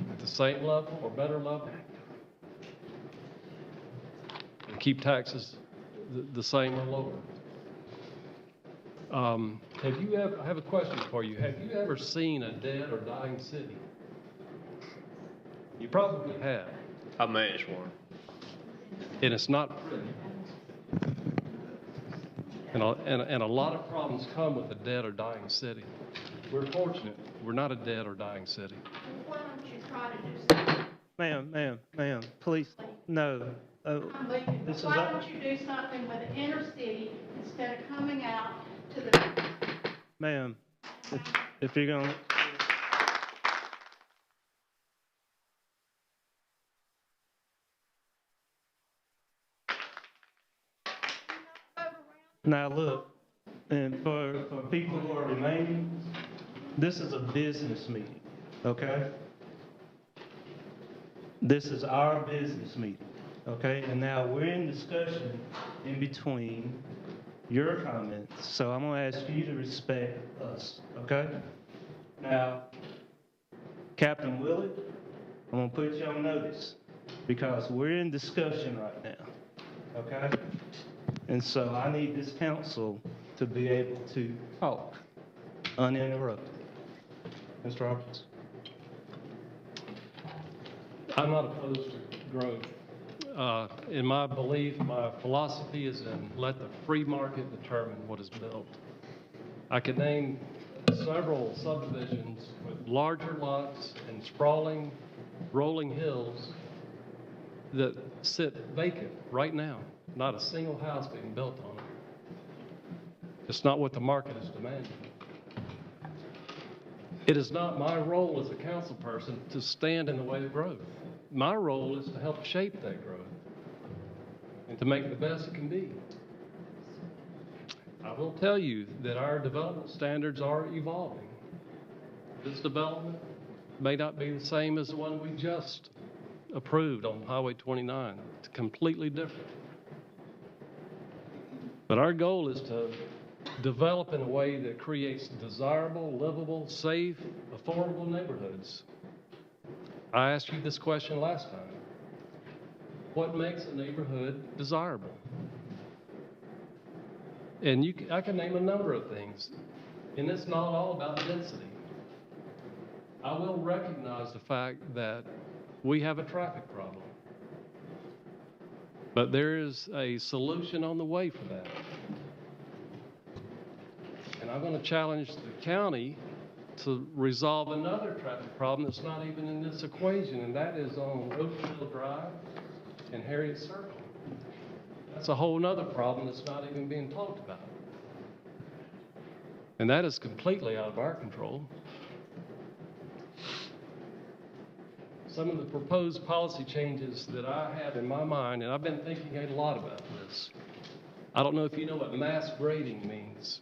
at the same level or better level, and keep taxes the same or lower. I have a question for you. Have you ever seen a dead or dying city? You probably have. I managed one. And it's not pretty. And a lot of problems come with a dead or dying city. We're fortunate we're not a dead or dying city. Why don't you try to do something? Ma'am, please, no. I'm leaving. Why don't you do something with the inner city instead of coming out to the... Ma'am, if you're going to... Now, look, and for people who are remaining, this is a business meeting, okay? This is our business meeting, okay? And now we're in discussion in between your comments, so I'm going to ask you to respect us, okay? Now, Captain Willett, I'm going to put you on notice because we're in discussion right now, okay? And so I need this council to be able to talk uninterrupted. Mr. Roberts. I'm not opposed to growth. In my belief, my philosophy is in let the free market determine what is built. I could name several subdivisions with larger lots and sprawling, rolling hills that sit vacant right now. Not a single house being built on it. It's not what the market is demanding. It is not my role as a council person to stand in the way of growth. My role is to help shape that growth and to make it the best it can be. I will tell you that our development standards are evolving. This development may not be the same as the one we just approved on Highway 29. It's completely different. But our goal is to develop in a way that creates desirable, livable, safe, affordable neighborhoods. I asked you this question last time. What makes a neighborhood desirable? And I can name a number of things. And it's not all about density. I will recognize the fact that we have a traffic problem. But there is a solution on the way for that. And I'm going to challenge the county to resolve another traffic problem that's not even in this equation, and that is on Oakville Drive and Harriet Circle. That's a whole other problem that's not even being talked about. And that is completely out of our control. Some of the proposed policy changes that I have in my mind, and I've been thinking a lot about this. I don't know if you know what mass grading means.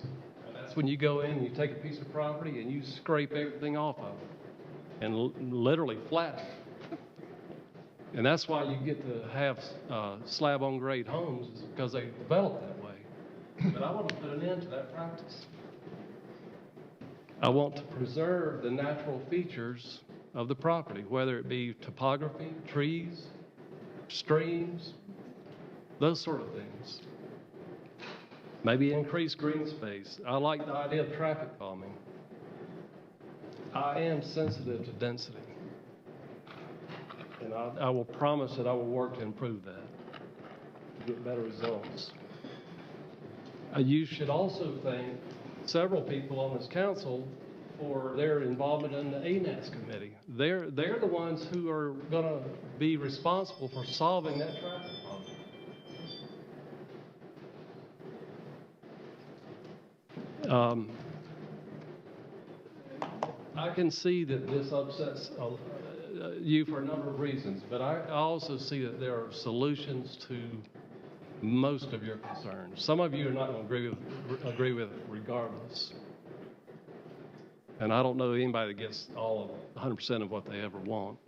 That's when you go in and you take a piece of property and you scrape everything off of it and literally flatten it. And that's why you get to have slab-on-grade homes, is because they develop that way. But I want to put an end to that practice. I want to preserve the natural features of the property, whether it be topography, trees, streams, those sort of things. Maybe increase green space. I like the idea of traffic calming. I am sensitive to density. And I will promise that I will work to improve that, to get better results. You should also thank several people on this council for their involvement in the ANAS committee. They're the ones who are going to be responsible for solving that traffic problem. I can see that this upsets you for a number of reasons, but I also see that there are solutions to most of your concerns. Some of you are not going to agree with it regardless. And I don't know anybody that gets all of 100% of what they ever want.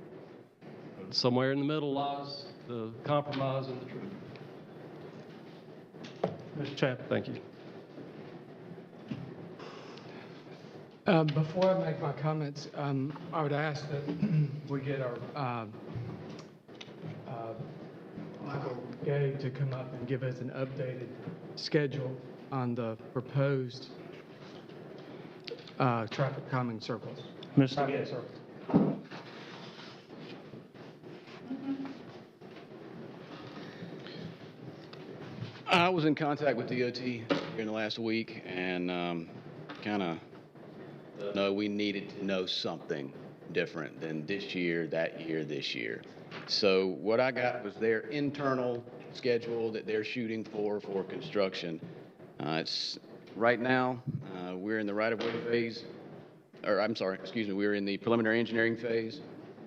But somewhere in the middle lies the compromise and the truth. Mr. Chapman. Thank you. Before I make my comments, I would ask that we get our Michael Gay to come up and give us an updated schedule on the proposed traffic calming circles. Mr. Gay. I was in contact with DOT during the last week, and kind of know we needed to know something different than this year, that year, this year. So what I got was their internal schedule that they're shooting for construction. It's right now, we're in the right-of-way phase, or I'm sorry, excuse me, we're in the preliminary engineering phase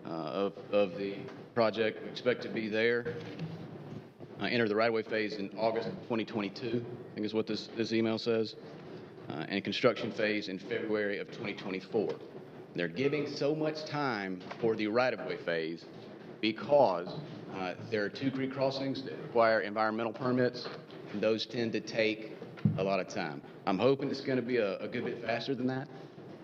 of the project. We expect to be there, enter the right-of-way phase in August of 2022, I think is what this email says, and construction phase in February of 2024. They're giving so much time for the right-of-way phase because there are 2 creek crossings that require environmental permits, and those tend to take a lot of time. I'm hoping it's going to be a good bit faster than that,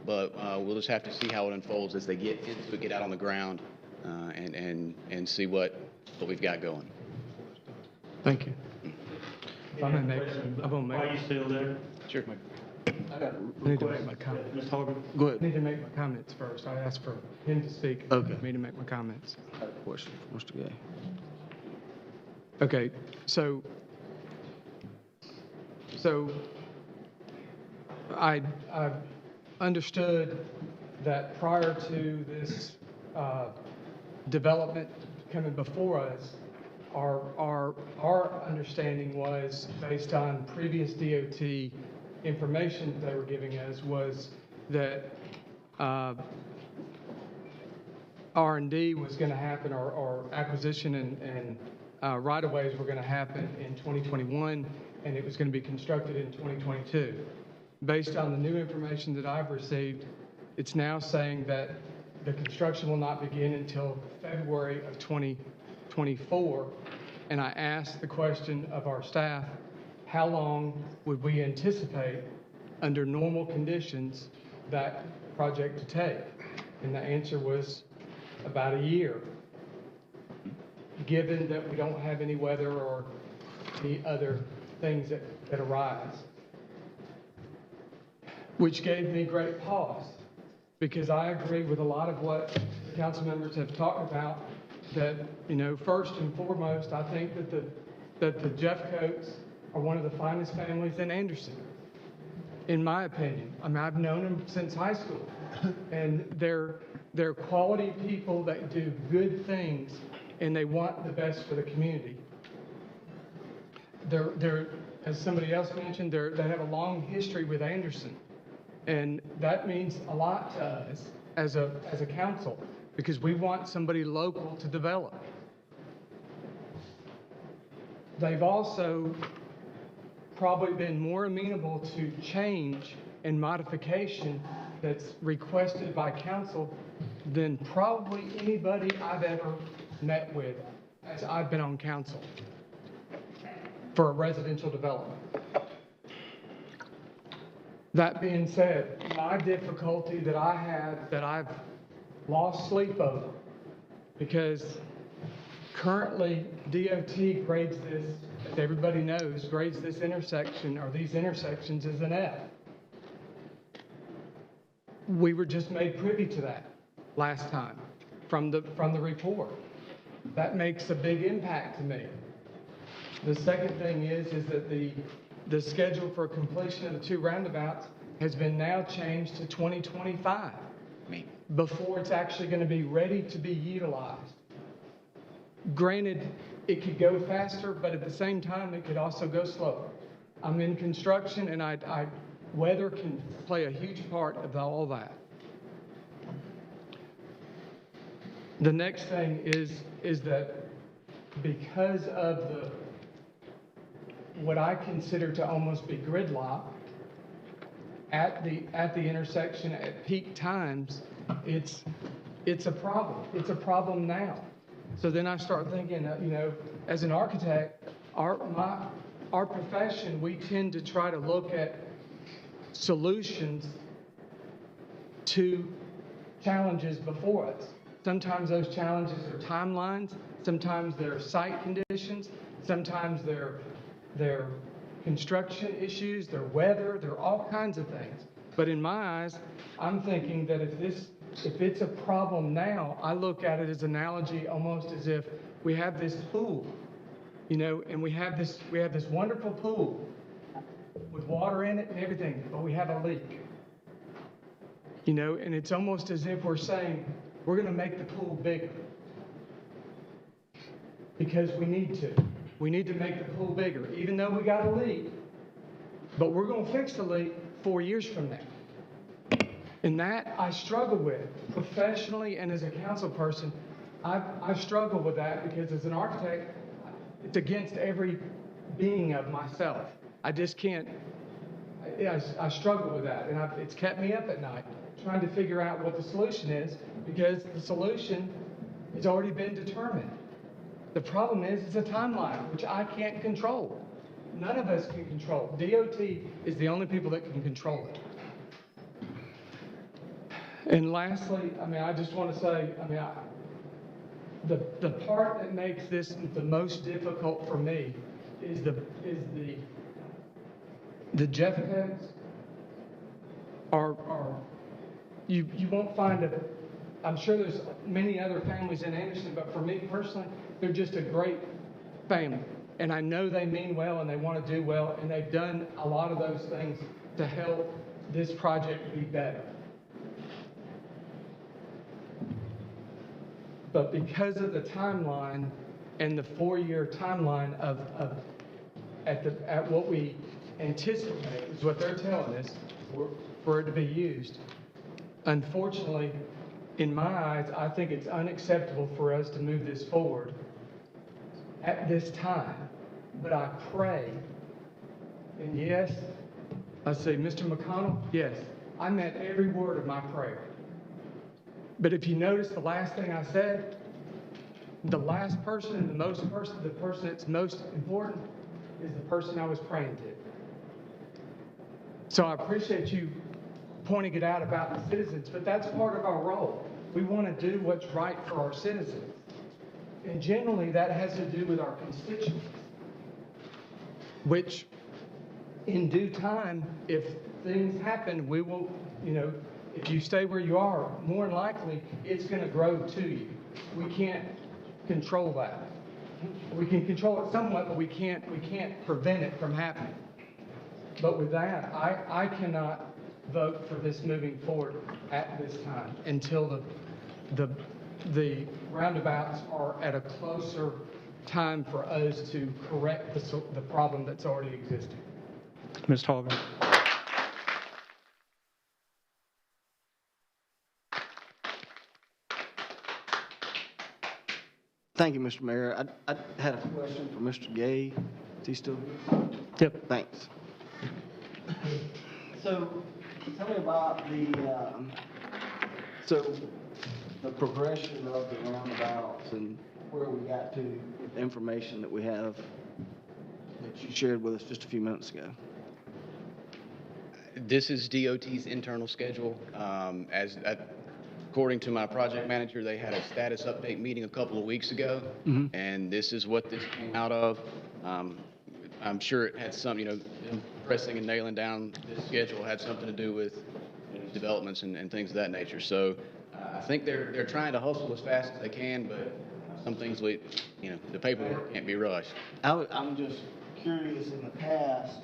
but we'll just have to see how it unfolds as they get into it, get out on the ground, and see what we've got going. Thank you. If I may make, I'm going to Why are make. you still there? Sure. I need to make my comments. Ms. Hogan? Go ahead. I need to make my comments first. I asked for him to speak. Okay. For me to make my comments. I have a question for Mr. Gay. Okay, so I understood that prior to this development coming before us, our understanding was, based on previous DOT information that they were giving us, was that R&D was going to happen, or acquisition and right-of-ways were going to happen in 2021, and it was going to be constructed in 2022. Based on the new information that I've received, it's now saying that the construction will not begin until February of 2024. And I asked the question of our staff, how long would we anticipate, under normal conditions, that project to take? And the answer was about a year, given that we don't have any weather or any other things that arise. Which gave me great pause, because I agree with a lot of what the council members have talked about, that, you know, first and foremost, I think that the Jeffcoats are one of the finest families in Anderson, in my opinion. I mean, I've known them since high school, and they're quality people that do good things, and they want the best for the community. They're as somebody else mentioned, they have a long history with Anderson, and that means a lot to us as a council, because we want somebody local to develop. They've also probably been more amenable to change and modification that's requested by council than probably anybody I've ever met with as I've been on council for a residential development. That being said, my difficulty that I have, that I've lost sleep over, because currently DOT grades this, as everybody knows, grades this intersection or these intersections as an F. We were just made privy to that last time from the report. That makes a big impact to me. The second thing is that the schedule for completion of the 2 roundabouts has been now changed to 2025 before it's actually going to be ready to be utilized. Granted, it could go faster, but at the same time, it could also go slower. I'm in construction, and weather can play a huge part of all that. The next thing is that because of what I consider to almost be gridlock at the intersection at peak times, it's a problem. It's a problem now. So then I start thinking, as an architect, our profession, we tend to try to look at solutions to challenges before us. Sometimes those challenges are timelines, sometimes they're site conditions, sometimes they're construction issues, they're weather, they're all kinds of things. But in my eyes, I'm thinking that if it's a problem now, I look at it as an analogy almost as if we have this pool, and we have this wonderful pool with water in it and everything, but we have a leak. And it's almost as if we're saying, we're going to make the pool bigger because we need to. We need to make the pool bigger, even though we got a leak, but we're going to fix the leak 4 years from now. And that I struggle with professionally and as a council person. I struggle with that because as an architect, it's against every being of myself. I just can't, I struggle with that. And it's kept me up at night trying to figure out what the solution is, because the solution has already been determined. The problem is it's a timeline, which I can't control. None of us can control. DOT is the only people that can control it. And lastly, I just want to say, the part that makes this the most difficult for me is the Jeff codes are you won't find I'm sure there's many other families in Anderson, but for me personally, they're just a great family. And I know they mean well and they want to do well, and they've done a lot of those things to help this project be better. But because of the timeline and the 4-year timeline at what we anticipate is what they're telling us for it to be used, unfortunately, in my eyes, I think it's unacceptable for us to move this forward at this time. But I pray, and yes, I say, Mr. McConnell, yes, I meant every word of my prayer. But if you notice the last thing I said, the last person and the person that's most important is the person I was praying to. So I appreciate you pointing it out about the citizens, but that's part of our role. We want to do what's right for our citizens. And generally that has to do with our constituents, which in due time, if things happen, we will, if you stay where you are, more than likely it's going to grow to you. We can't control that. We can control it somewhat, but we can't prevent it from happening. But with that, I cannot vote for this moving forward at this time until the roundabouts are at a closer time for us to correct the problem that's already existing. Ms. Hogan. Thank you, Mr. Mayor. I had a question for Mr. Gay. Is he still here? Yep. Thanks. So Tell me about so the progression of the roundabouts and where we got to with the information that we have that you shared with us just a few minutes ago. This is DOT's internal schedule. According to my project manager, they had a status update meeting a couple of weeks ago, and this is what this came out of. I'm sure it had some, them pressing and nailing down this schedule had something to do with developments and things of that nature. So I think they're trying to hustle as fast as they can, but some things the paperwork can't be rushed. I'm just curious, in the past,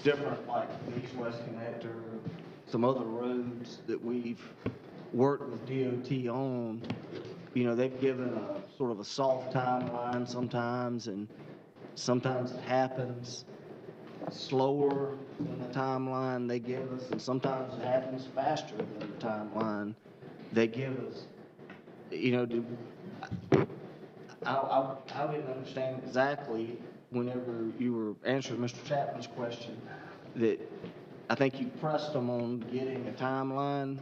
different, like the East-West Connector, some other roads that we've worked with DOT on, they've given a sort of a soft timeline sometimes, and sometimes it happens slower than the timeline they give us, and sometimes it happens faster than the timeline they give us. I didn't understand exactly whenever you were answering Mr. Chapman's question that I think you pressed them on getting a timeline.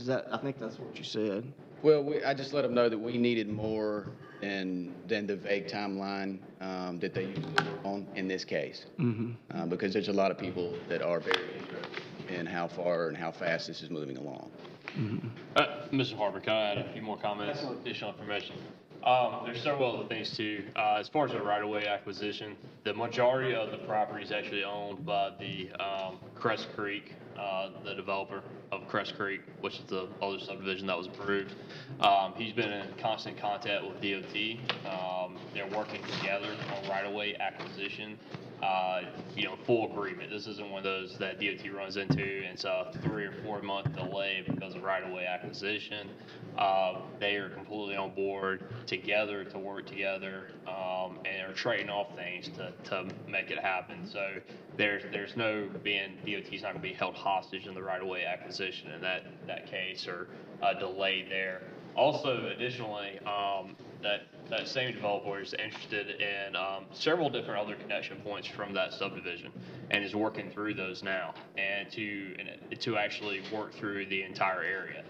I think that's what you said. Well, I just let them know that we needed more than the vague timeline that they used to work on in this case. Because there's a lot of people that are very interested in how far and how fast this is moving along. Mr. Harper, can I add a few more comments, additional information? There's several other things too. As far as the right-of-way acquisition, the majority of the property is actually owned by the Crest Creek, the developer of Crest Creek, which is the other subdivision that was approved. He's been in constant contact with DOT. They're working together on right-of-way acquisition. Full agreement. This isn't one of those that DOT runs into and it's a 3 or 4 month delay because of right-of-way acquisition. They are completely on board together to work together and are trading off things to make it happen. So there's no DOT's not going to be held hostage in the right-of-way acquisition in that case or delay there. Also, additionally, that same developer is interested in several different other connection points from that subdivision and is working through those now and to actually work through the entire area.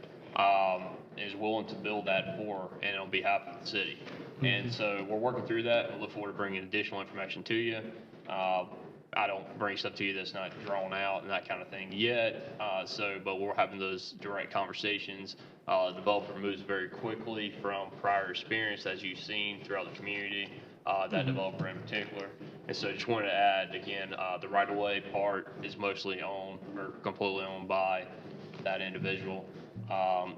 Is willing to build that for and on behalf of the city. And so we're working through that. We look forward to bringing additional information to you. I don't bring stuff to you that's not drawn out and that kind of thing yet. But we're having those direct conversations. The developer moves very quickly from prior experience, as you've seen throughout the community, that developer in particular. And so just wanted to add, again, the right-of-way part is mostly owned or completely owned by that individual.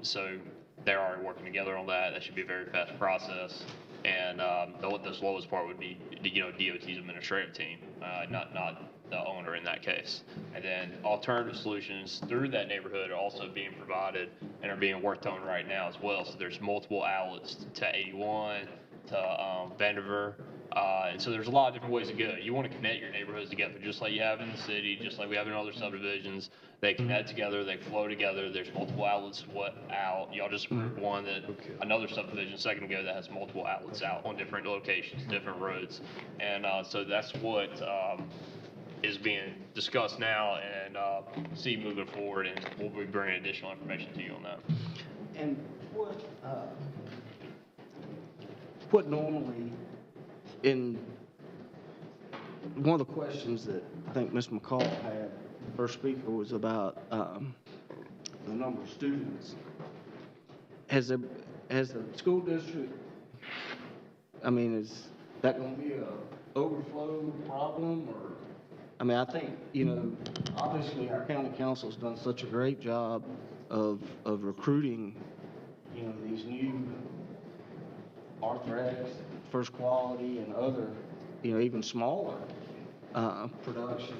So they're already working together on that. That should be a very fast process. And the slowest part would be, DOT's administrative team, not the owner in that case. And then alternative solutions through that neighborhood are also being provided and are being worked on right now as well. So there's multiple outlets to 81, to Vandiver. And so there's a lot of different ways to go. You want to connect your neighborhoods together, just like you have in the city, just like we have in other subdivisions. They connect together, they flow together. There's multiple outlets out. Y'all just approved one that another subdivision a second ago that has multiple outlets out on different locations, different roads. And so that's what is being discussed now and see moving forward. And we'll be bringing additional information to you on that. And what normally one of the questions that I think Ms. McCall had, the first speaker, was about the number of students. Has the school district, is that going to be an overflow problem? Or, I think, obviously our county council's done such a great job of recruiting, these new Arthrex, First Quality, and other, even smaller production.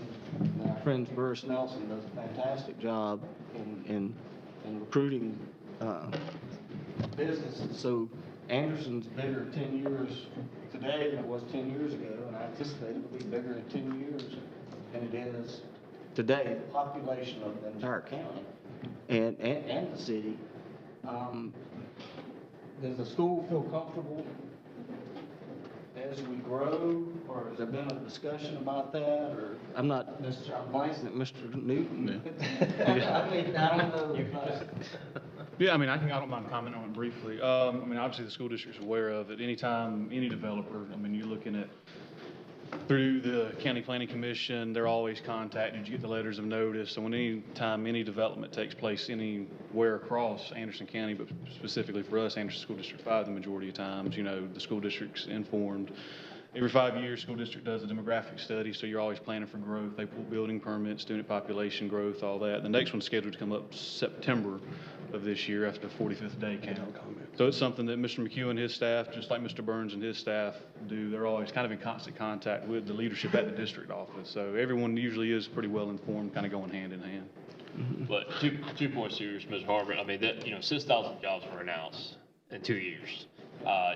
Our friend Burris Nelson does a fantastic job in recruiting businesses. So Anderson's bigger 10 years today than it was 10 years ago, and I anticipate it will be bigger in 10 years than it is today, the population of the entire county and the city. Does the school feel comfortable as as we grow, or has there been a discussion about that, or, I'm not necessarily glancing at Mr. Newton. I mean, I don't know. Yeah, I mean, I don't mind commenting on it briefly. I mean, obviously, the school district's aware of it. Anytime any developer, I mean, you're looking at, through the County Planning Commission, they're always contacted. You get the letters of notice. So when any time any development takes place anywhere across Anderson County, but specifically for us, Anderson School District 5, the majority of times, you know, the school district's informed. Every 5 years, school district does a demographic study, so you're always planning for growth. They pull building permits, student population growth, all that. The next one's scheduled to come up September of this year after the 45th day count. So it's something that Mr. McHugh and his staff, just like Mr. Burns and his staff do, they're always kind of in constant contact with the leadership at the district office. So everyone usually is pretty well informed, kind of going hand in hand. But two points here, Mr. Harbert. I mean, that, you know, 6,000 jobs were announced in 2 years.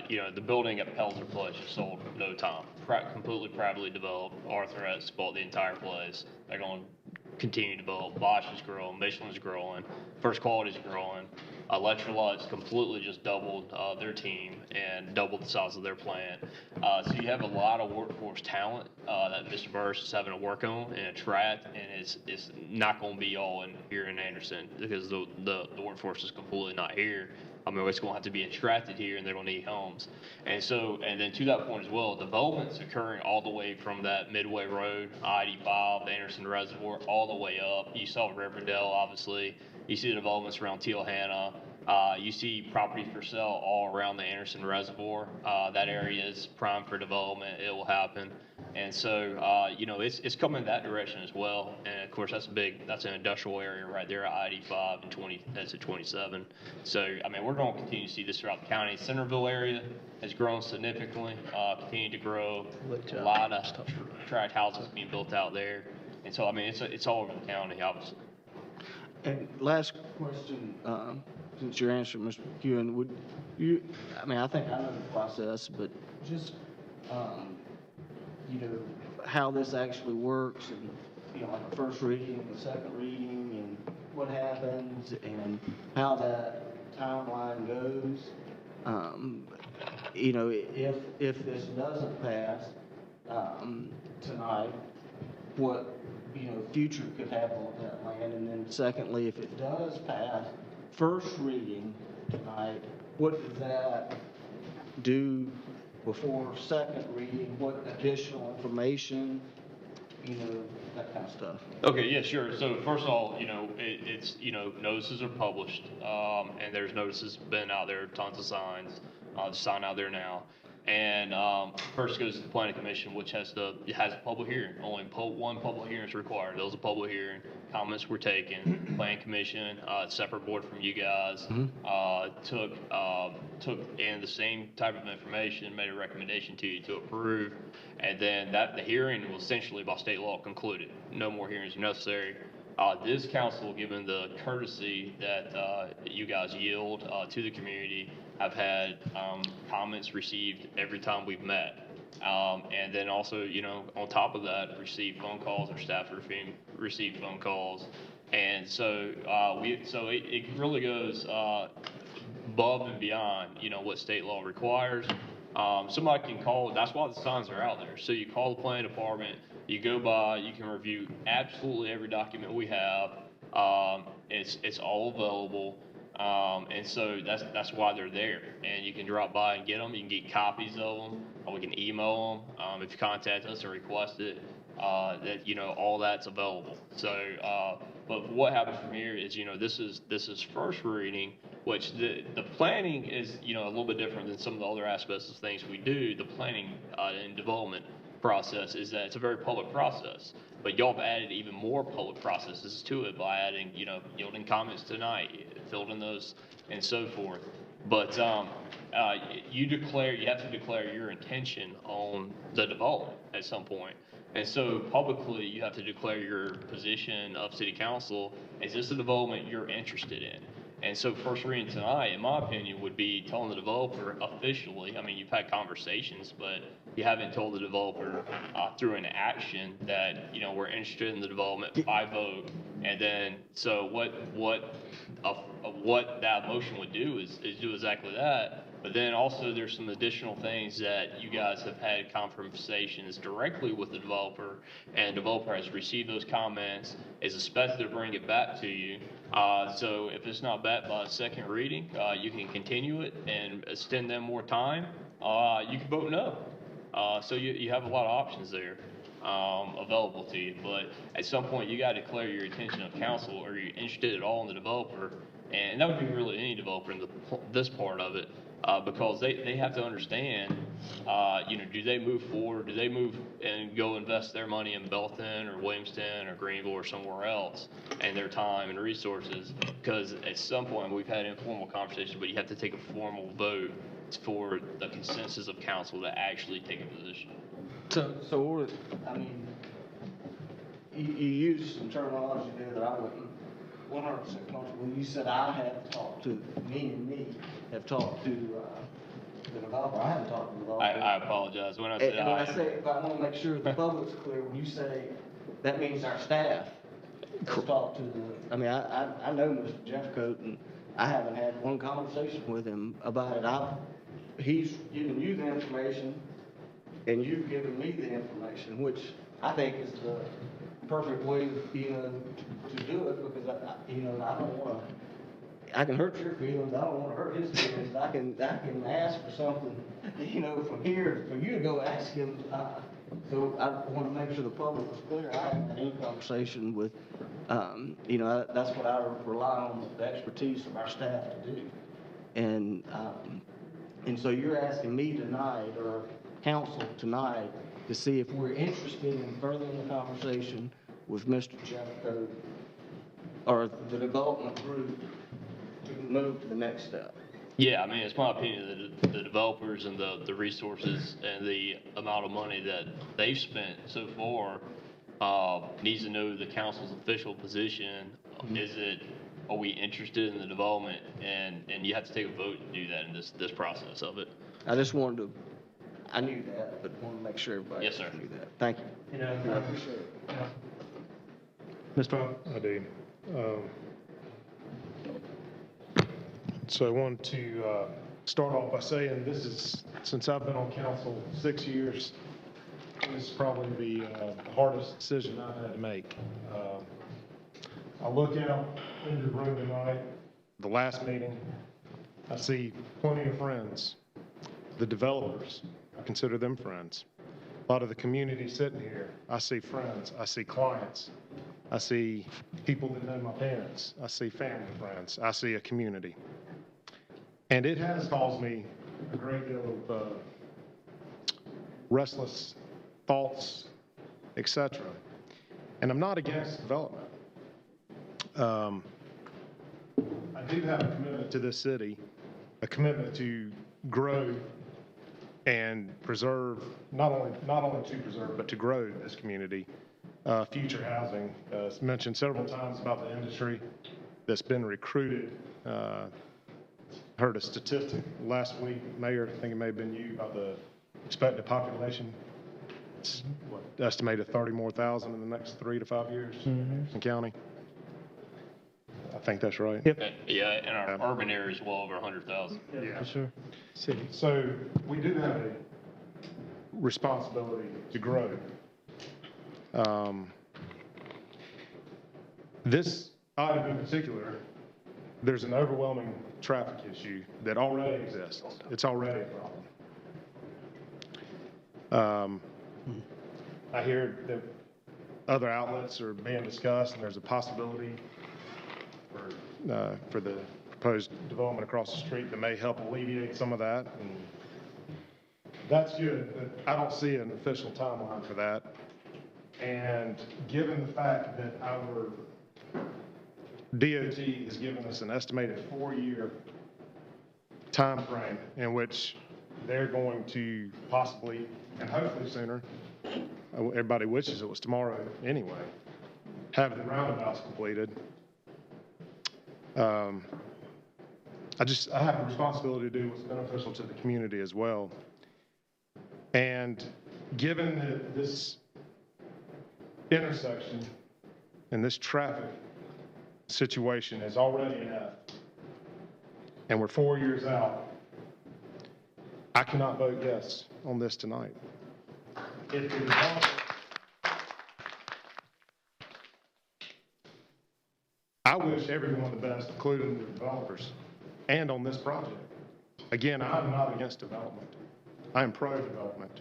You know, the building at Pelzer Place is sold in no time. Completely privately developed. Arthur has bought the entire place. They're going to continue to develop. Bosch is growing. Michelin's growing. First Quality's growing. Electrolyte's completely just doubled their team and doubled the size of their plant. So you have a lot of workforce talent that Mr. Burris is having to work on and attract, and it's not going to be all here in Anderson because the workforce is completely not here. I mean, it's going to have to be attracted here, and they're going to need homes. And then to that point as well, development's occurring all the way from that Midway Road, I-85, the Anderson Reservoir, all the way up. You saw Riverdale, obviously. You see the developments around Tealhanna. You see property for sale all around the Anderson Reservoir. That area is prime for development. It will happen. And so, you know, it's coming that direction as well. And of course, that's an industrial area right there at I-85 and that's at 27. So, I mean, we're going to continue to see this throughout the county. Centerville area has grown significantly, continued to grow. A lot of tract houses being built out there. And so, I mean, it's all over the county, obviously. And last question, since you're answering, Mr. McEwen, would you, I mean, I think I know the process, but just, you know, how this actually works and, you know, like a first reading and a second reading and what happens and how that timeline goes. You know, if this doesn't pass tonight, what, you know, future could happen with that land? And then secondly, if it does pass first reading tonight, what does that do before second reading? What additional information, you know, that kind of stuff? Okay, yeah, sure. So first of all, you know, it's, you know, notices are published, and there's notices been out there, tons of signs, sign out there now. And first goes to the Planning Commission, which has a public hearing. Only one public hearing is required. There was a public hearing. Comments were taken. Planning Commission, separate board from you guys, took in the same type of information, made a recommendation to you to approve, and then the hearing was essentially by state law concluded. No more hearings are necessary. This council, given the courtesy that you guys yield to the community, have had comments received every time we've met. And then also, you know, on top of that, received phone calls, or staff received phone calls. And so it really goes above and beyond, you know, what state law requires. Somebody can call, that's why the signs are out there. So you call the planning department, you go by, you can review absolutely every document we have. It's all available. And so that's why they're there. And you can drop by and get them. You can get copies of them, or we can email them. If you contact us or request it, that, you know, all that's available. So, but what happens from here is, you know, this is first reading, which the planning is, you know, a little bit different than some of the other aspects of things we do. The planning and development process is that it's a very public process, but y'all have added even more public processes to it by adding, you know, yielding comments tonight, filling those, and so forth. But you have to declare your intention on the development at some point. And so publicly, you have to declare your position of city council. Is this a development you're interested in? And so first reading tonight, in my opinion, would be telling the developer officially, I mean, you've had conversations, but you haven't told the developer through an action that, you know, we're interested in the development by vote. And then, so what that motion would do is do exactly that. But then also there's some additional things that you guys have had conversations directly with the developer, and developer has received those comments, is expected to bring it back to you. So if it's not back by second reading, you can continue it and extend them more time. You can vote no. So you have a lot of options there available to you. But at some point, you got to declare your intention of council, or you're interested at all in the developer. And that would be really any developer in this part of it. Because they have to understand, do they move forward? Do they move and go invest their money in Belton or Williamston or Greenville or somewhere else, and their time and resources? Because at some point, we've had informal conversations, but you have to take a formal vote for the consensus of council to actually take a position. So I mean, you used some terminology there that I wasn't 100% comfortable. You said I have talked to, me have talked to the developer. I haven't talked to the developer. I apologize. When I said and when I say, but I want to make sure the public's clear, when you say that means our staff has talked to the, I mean, I know Mr. Jeffcoat, and I haven't had one conversation with him about it. He's given you the information, and you've given me the information, which I think is the perfect way, to do it, because I don't want to. I can hurt your feelings. I don't want to hurt his feelings. I can ask for something, from here for you to go ask him. So I want to make sure the public is clear. I haven't had any conversation with, that's what I rely on, the expertise of our staff to do. And so you're asking me tonight, or council tonight, to see if we're interested in furthering the conversation with Mr. Jeffcoat or the development group to move to the next step. Yeah, I mean, it's my opinion that the developers and the resources and the amount of money that they've spent so far needs to know the council's official position. Are we interested in the development? And you have to take a vote to do that in this process of it. I just wanted to, I knew that, but wanted to make sure everybody knew that. Thank you. I appreciate it. Mr. Brown? I do. So I wanted to start off by saying this is, since I've been on council 6 years, this is probably the hardest decision I've had to make. I look out into the room tonight, the last meeting, I see plenty of friends. The developers, I consider them friends. A lot of the community sitting here, I see friends, I see clients, I see people that know my parents, I see family friends, I see a community. And it has caused me a great deal of restless thoughts, etc. And I'm not against development. I do have a commitment to this city, a commitment to grow and preserve, not only to preserve, but to grow this community. Future housing, it's mentioned several times about the industry that's been recruited. Heard a statistic last week, Mayor, I think it may have been you, about the expected population. It's estimated 30 more thousand in the next 3 to 5 years in county. I think that's right. Yep. Yeah, and our urban area is well over 100,000. Yeah, for sure. So we do have a responsibility to grow. This item in particular, there's an overwhelming traffic issue that already exists. It's already a problem. I hear that other outlets are being discussed, and there's a possibility for the proposed development across the street that may help alleviate some of that. And that's good, but I don't see an official timeline for that. And given the fact that our DOT has given us an estimated 4-year time frame in which they're going to possibly, and hopefully sooner, everybody wishes it was tomorrow anyway, have the roundabouts completed. I have a responsibility to do what's beneficial to the community as well. And given that this intersection and this traffic situation is already enough, and we're 4 years out, I cannot vote yes on this tonight. If the developer, I wish everyone the best, including the developers, and on this project. Again, I'm not against development. I am pro-development.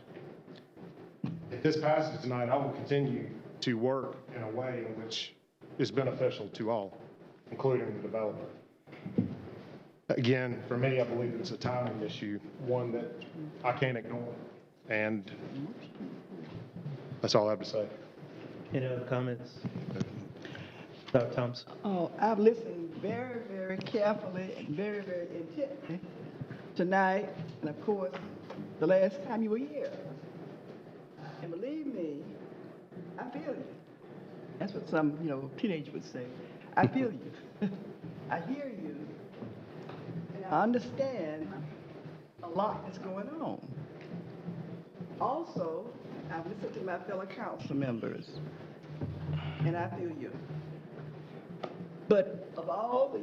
If this passes tonight, I will continue to work in a way in which is beneficial to all, including the developer. Again, for me, I believe it's a timing issue, one that I can't ignore. And that's all I have to say. Any other comments? Dr. Thompson? Oh, I've listened very, very carefully and very, very intently tonight, and of course, the last time you were here. And believe me, I feel you. That's what some, teenager would say. I feel you. I hear you. And I understand a lot that's going on. Also, I've listened to my fellow council members, and I feel you. But of all the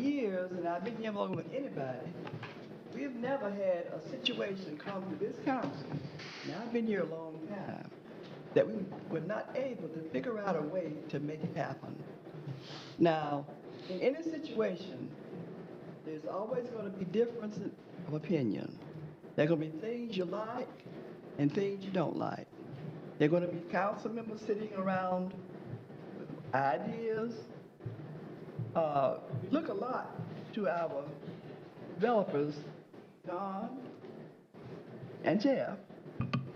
years, and I've been here longer than anybody, we've never had a situation come to this council, now I've been here a long time, that we were not able to figure out a way to make it happen. Now, in any situation, there's always going to be difference of opinion. There are going to be things you like and things you don't like. There are going to be council members sitting around with ideas. We look a lot to our developers, Don and Jeff,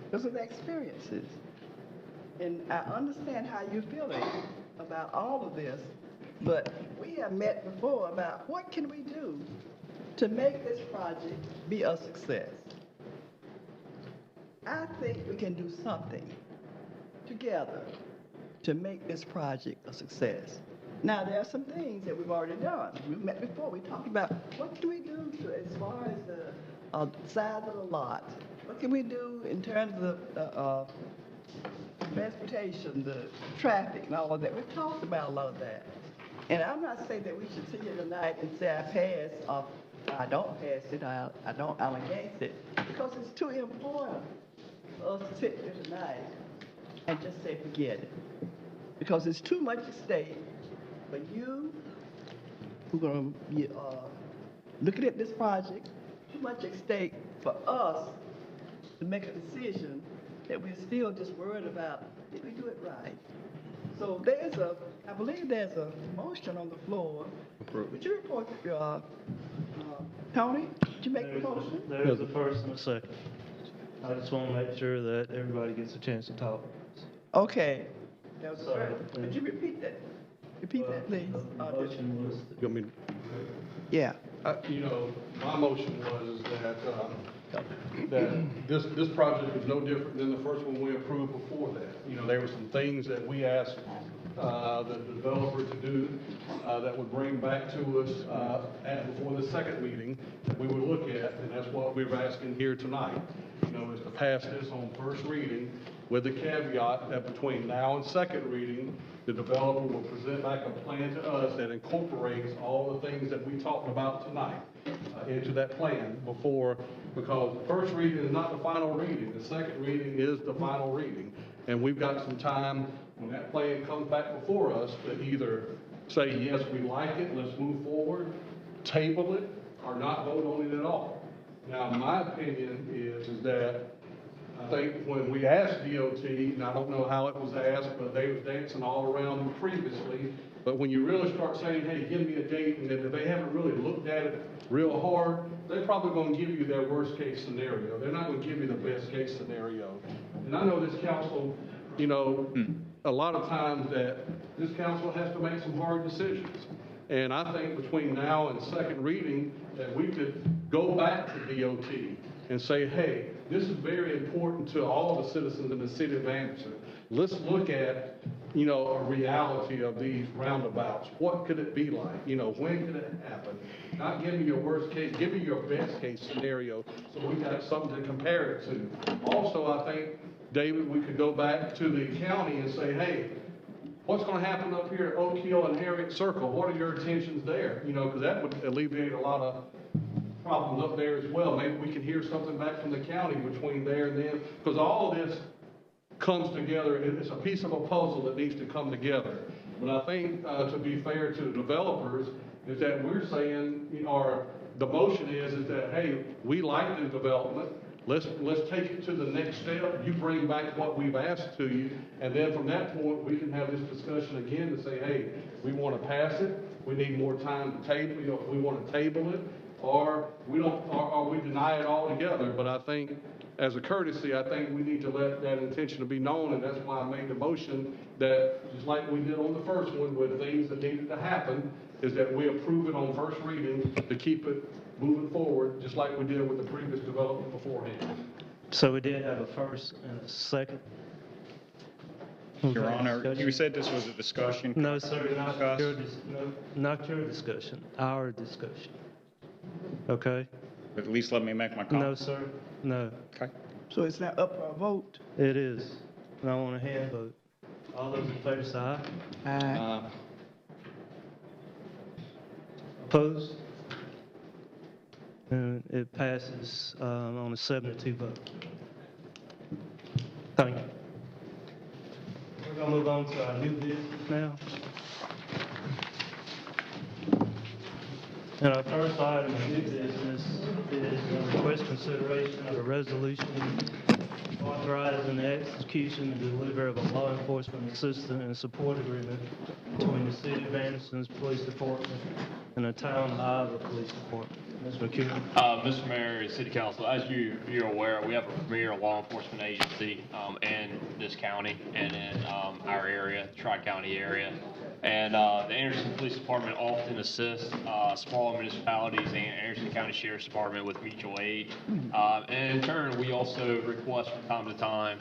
because of their experiences. And I understand how you're feeling about all of this, but we have met before about what can we do to make this project be a success. I think we can do something together to make this project a success. Now, there are some things that we've already done. We've met before. We talked about what can we do as far as the size of the lot? What can we do in terms of transportation, the traffic and all of that? We've talked about a lot of that. And I'm not saying that we should sit here tonight and say I pass or I don't pass it, I'm against it, because it's too important for us to sit here tonight and just say forget it. Because there's too much at stake for you who are going to be looking at this project, too much at stake for us to make a decision that we're still just worried about, did we do it right? So I believe there's a motion on the floor. Would you report, Tony, did you make the motion? There's a first and a second. I just want to make sure that everybody gets a chance to talk. Okay. Could you repeat that? Repeat that, please. Motion was. You want me to? Yeah. My motion was that this project is no different than the first one we approved before that. There were some things that we asked the developer to do that would bring back to us before the second meeting that we would look at, and that's what we're asking here tonight. Is to pass this on first reading with the caveat that between now and second reading, the developer will present back a plan to us that incorporates all the things that we talked about tonight into that plan because the first reading is not the final reading. The second reading is the final reading. And we've got some time when that plan comes back before us to either say, yes, we like it, let's move forward, table it, or not vote on it at all. Now, my opinion is that I think when we asked DOT, and I don't know how it was asked, but they was dancing all around them previously. But when you really start saying, hey, give me a date, and if they haven't really looked at it real hard, they're probably going to give you their worst case scenario. They're not going to give you the best case scenario. And I know this council, a lot of times that this council has to make some hard decisions. And I think between now and second reading that we could go back to DOT and say, hey, this is very important to all the citizens in the city of Anderson. Let's look at, a reality of these roundabouts. What could it be like? When could it happen? Not give me your worst case, give me your best case scenario so we got something to compare it to. Also, I think, David, we could go back to the county and say, hey, what's going to happen up here at Oak Hill and Harriet Circle? What are your intentions there? Because that would alleviate a lot of problems up there as well. Maybe we can hear something back from the county between there and then, because all of this comes together, it's a piece of a puzzle that needs to come together. But I think, to be fair to the developers, is that we're saying, or the motion is that, hey, we like the development, let's take it to the next step, you bring back what we've asked to you, and then from that point, we can have this discussion again to say, hey, we want to pass it, we need more time to table, we want to table it, or we don't, or we deny it altogether. But I think, as a courtesy, I think we need to let that intention to be known, and that's why I made the motion that, just like we did on the first one, with things that needed to happen, is that we approve it on first reading to keep it moving forward, just like we did with the previous development beforehand. So we did have a first and a second. Your Honor, you said this was a discussion. No, sir, not your discussion, our discussion. Okay? At least let me make my comment. No, sir, no. Okay. So it's not up for a vote? It is, and I want a hand vote. All those in favor say aye. Aye. Opposed? And it passes on a 7-2 vote. Thank you. We're going to move on to our new business now. And our first item of new business is a request consideration of a resolution authorizing the execution and delivery of a law enforcement assistance and support agreement between the City of Anderson's Police Department and the Town of Iowa Police Department. Ms. McCune. Mr. Mayor, City Council, as you're aware, we have a premier law enforcement agency in this county and in our area, Tri-County area. And the Anderson Police Department often assists smaller municipalities and Anderson County Sheriff's Department with mutual aid. And in turn, we also request from time to time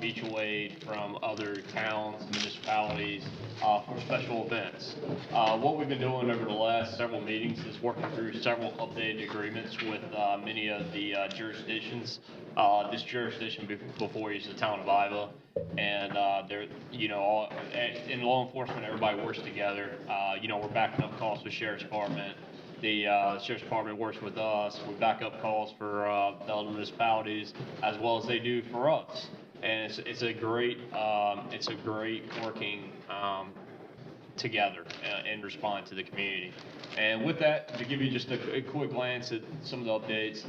mutual aid from other towns, municipalities for special events. What we've been doing over the last several meetings is working through several updated agreements with many of the jurisdictions. This jurisdiction before you is the Town of Iowa. And they're, in law enforcement, everybody works together. We're backing up calls for the Sheriff's Department. The Sheriff's Department works with us. We back up calls for the other municipalities as well as they do for us. And it's a great working together in response to the community. And with that, to give you just a quick glance at some of the updates,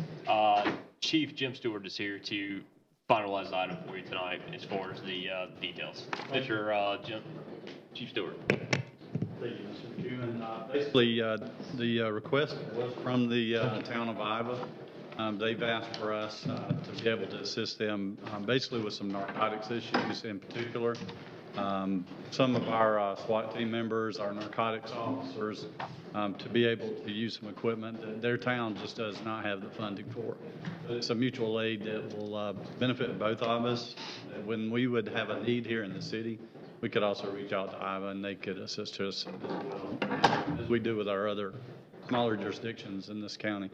Chief Jim Stewart is here to finalize the item for you tonight as far as the details. Mr. Chief Stewart. Thank you, Mr. McEwen. Basically, the request was from the Town of Iowa. They've asked for us to be able to assist them basically with some narcotics issues in particular. Some of our SWAT team members, our narcotics officers, to be able to use some equipment that their town just does not have the funding for. But it's a mutual aid that will benefit both of us. When we would have a need here in the city, we could also reach out to Iowa and they could assist us as we do with our other smaller jurisdictions in this county.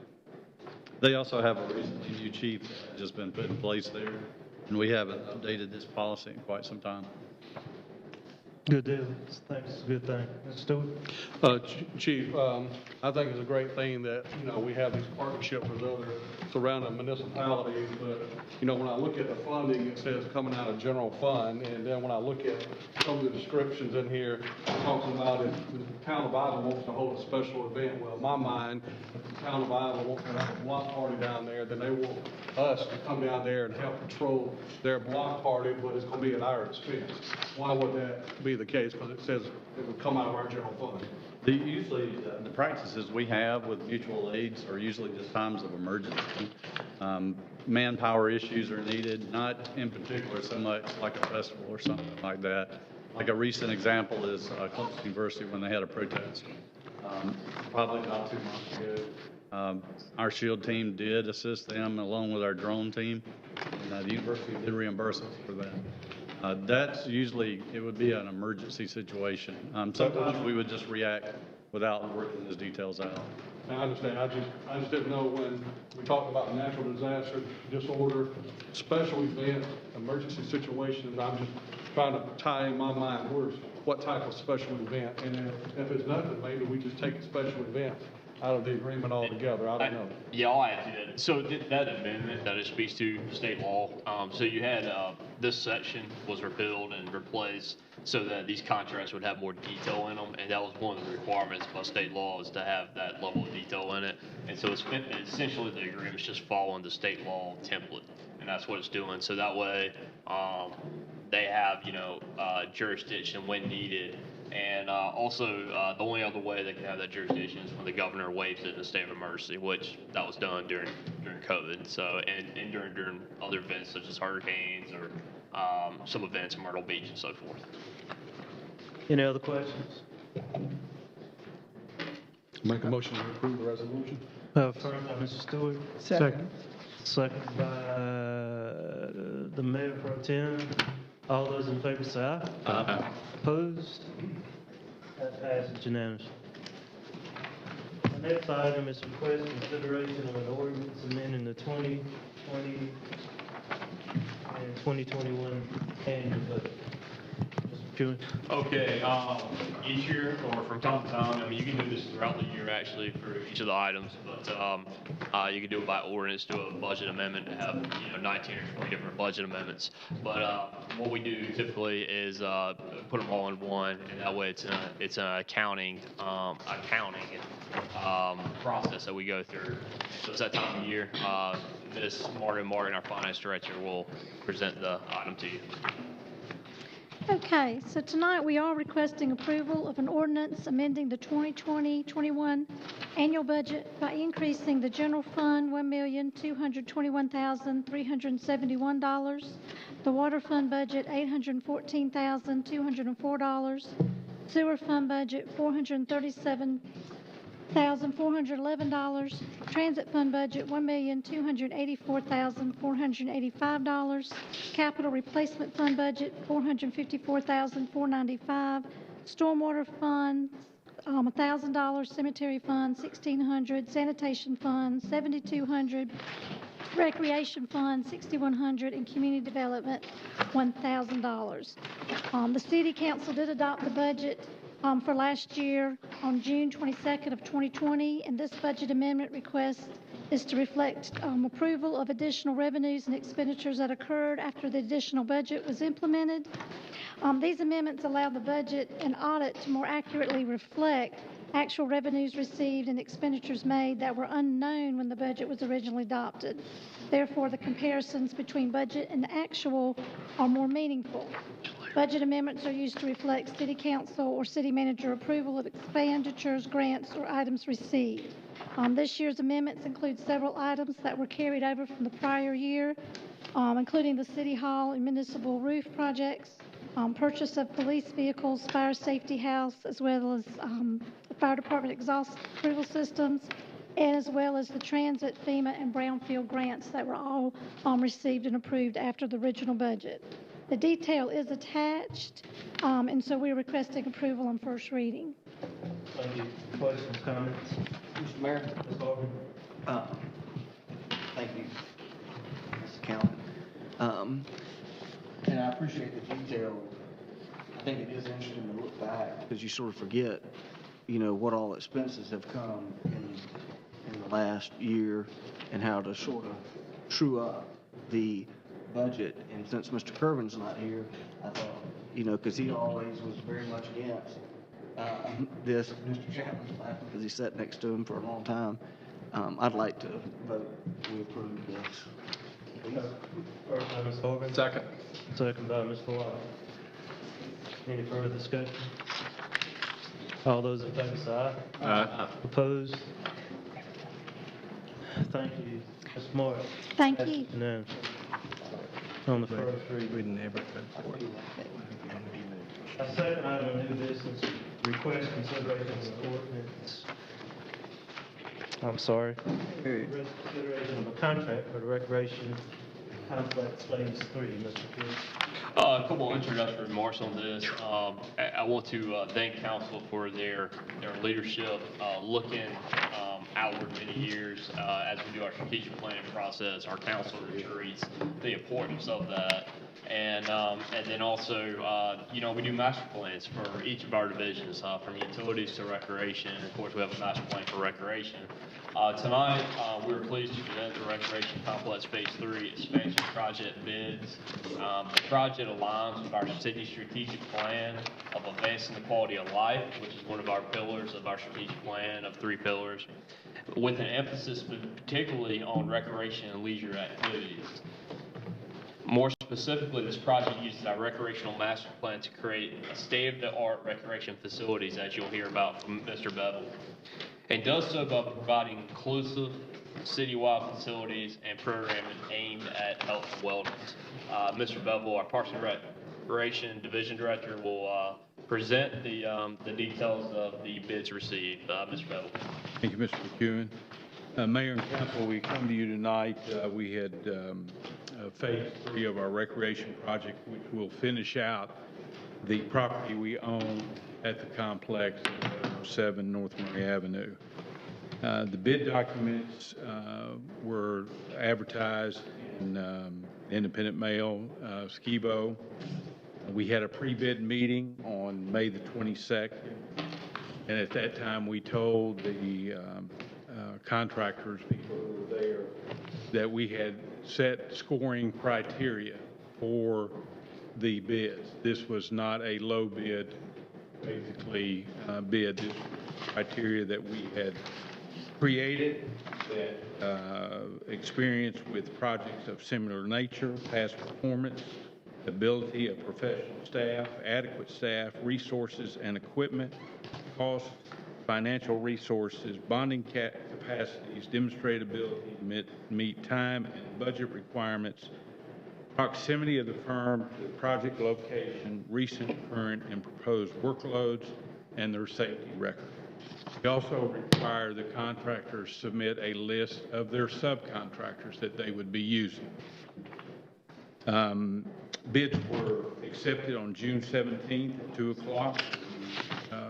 They also have a recently new chief that has just been put in place there, and we haven't updated this policy in quite some time. Good deal. Thanks. Good thing. Let's do it. Chief, I think it's a great thing that, we have these partnerships with other surrounding municipalities, but, when I look at the funding, it says coming out of general fund, and then when I look at some of the descriptions in here, talking about if the Town of Iowa wants to hold a special event, well, in my mind, if the Town of Iowa wants to have a block party down there, then they want us to come down there and help control their block party, but it's going to be at our expense. Why would that be the case? Because it says it would come out of our general fund. Usually, the practices we have with mutual aids are usually just times of emergency. Manpower issues are needed, not in particular so much like a festival or something like that. Like a recent example is Clemson University when they had a protest, probably about 2 months ago. Our SHIELD team did assist them along with our drone team, and the university did reimburse us for that. That's usually, it would be an emergency situation. Sometimes we would just react without working those details out. I understand. I just didn't know when we talked about natural disaster, disorder, special event, emergency situations. I'm just trying to tie in my mind what type of special event. And if it's nothing, maybe we just take a special event out of the agreement altogether. I don't know. Yeah, I'll add to that. So that amendment that it speaks to state law, so you had, this section was repealed and replaced so that these contracts would have more detail in them, and that was one of the requirements by state law, is to have that level of detail in it. And so it's essentially the agreement's just following the state law template, and that's what it's doing. So that way, they have, jurisdiction when needed. And also, the only other way they can have that jurisdiction is when the governor waives it in a state of emergency, which that was done during COVID. So, and during other events such as hurricanes or some events in Myrtle Beach and so forth. Any other questions? Make a motion to approve the resolution. First by Mr. Stewart. Second. Second by the Mayor Pro Tem. All those in favor say aye. Aye. Opposed? That passes unanimously. The next item is request consideration of an ordinance amending the 2020 and 2021 annual budget. Mr. Pugh. Okay, each year or from time to time, I mean, you can do this throughout the year actually for each of the items, but you can do it by ordinance, do a budget amendment to have, 19 or 20 different budget amendments. But what we do typically is put them all in one, and that way it's an accounting process that we go through. So it's that time of year. Ms. Morgan, our finance director, will present the item to you. Okay, so tonight we are requesting approval of an ordinance amending the 2020-21 annual budget by increasing the general fund $1,221,371, the water fund budget $814,204, sewer fund budget $437,411, transit fund budget $1,284,485, capital replacement fund budget $454,495, stormwater fund $1,000, cemetery fund $1,600, sanitation fund $7,200, recreation fund $6,100, and community development $1,000. The city council did adopt the budget for last year on June 22nd of 2020, and this budget amendment request is to reflect approval of additional revenues and expenditures that occurred after the additional budget was implemented. These amendments allow the budget and audit to more accurately reflect actual revenues received and expenditures made that were unknown when the budget was originally adopted. Therefore, the comparisons between budget and actual are more meaningful. Budget amendments are used to reflect city council or city manager approval of expenditures, grants, or items received. This year's amendments include several items that were carried over from the prior year, including the city hall and municipal roof projects, purchase of police vehicles, fire safety house, as well as the fire department exhaust approval systems, and as well as the transit, FEMA, and brownfield grants that were all received and approved after the original budget. The detail is attached, and so we're requesting approval on first reading. Thank you. Questions, comments? Mr. Mayor? Ms. Harvey? Thank you, Mr. Accountant. And I appreciate the detail. I think it is interesting to look back because you sort of forget, what all expenses have come in the last year and how to sort of true up the budget. And since Mr. Kervin's not here, I thought, because he always was very much against this. Mr. Chapman's laughing because he sat next to him for a long time. I'd like to vote we approve this. First by Ms. Harvey. Second. Second by Mr. White. Any further discussion? All those in favor say aye. Aye. Opposed? Thank you. Ms. Moore. Thank you. No. On the first reading. We never voted for it. A second item of new business, request consideration of an ordinance. I'm sorry. Consideration of a contract for the recreation complex phase 3, Mr. Pierce. A couple of introductory remarks on this. I want to thank council for their leadership, looking outward many years as we do our strategic planning process, our council retreats, the importance of that. And then also, we do master plans for each of our divisions, from utilities to recreation. Of course, we have a master plan for recreation. Tonight, we're pleased to present the Recreation Complex Phase 3 expansion project bids. The project aligns with our city strategic plan of advancing the quality of life, which is one of our pillars of our strategic plan of 3 pillars, with an emphasis particularly on recreation and leisure activities. More specifically, this project uses our recreational master plan to create state-of-the-art recreation facilities, as you'll hear about from Mr. Bevel. It does so by providing inclusive, citywide facilities and programming aimed at health and wellness. Mr. Bevel, our Parks and Recreation Division Director, will present the details of the bids received. Mr. Bevel. Thank you, Mr. McEwen. Mayor and Council, we come to you tonight. We had Phase 3 of our recreation project, which will finish out the property we own at the complex at 7 North Murray Avenue. The bid documents were advertised in Independent Mail, Skibo. We had a pre-bid meeting on May the 22nd, and at that time we told the contractors, people who were there, that we had set scoring criteria for the bids. This was not a low bid, basically bid. This was criteria that we had created, that experience with projects of similar nature, past performance, ability of professional staff, adequate staff, resources and equipment, cost, financial resources, bonding capacities, demonstrated ability to meet time and budget requirements, proximity of the firm to the project location, recent, current, and proposed workloads, and their safety record. We also require the contractors submit a list of their subcontractors that they would be using. Bids were accepted on June 17th at 2 o'clock.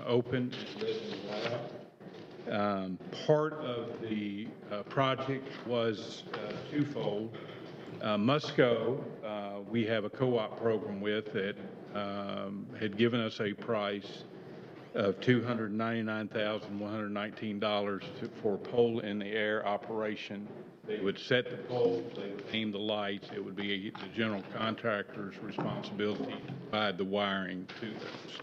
Opened and read aloud. Part of the project was twofold. Musco, we have a co-op program with that had given us a price of $299,119 for pole in the air operation. They would set the poles, they would aim the lights. It would be the general contractor's responsibility to provide the wiring to those.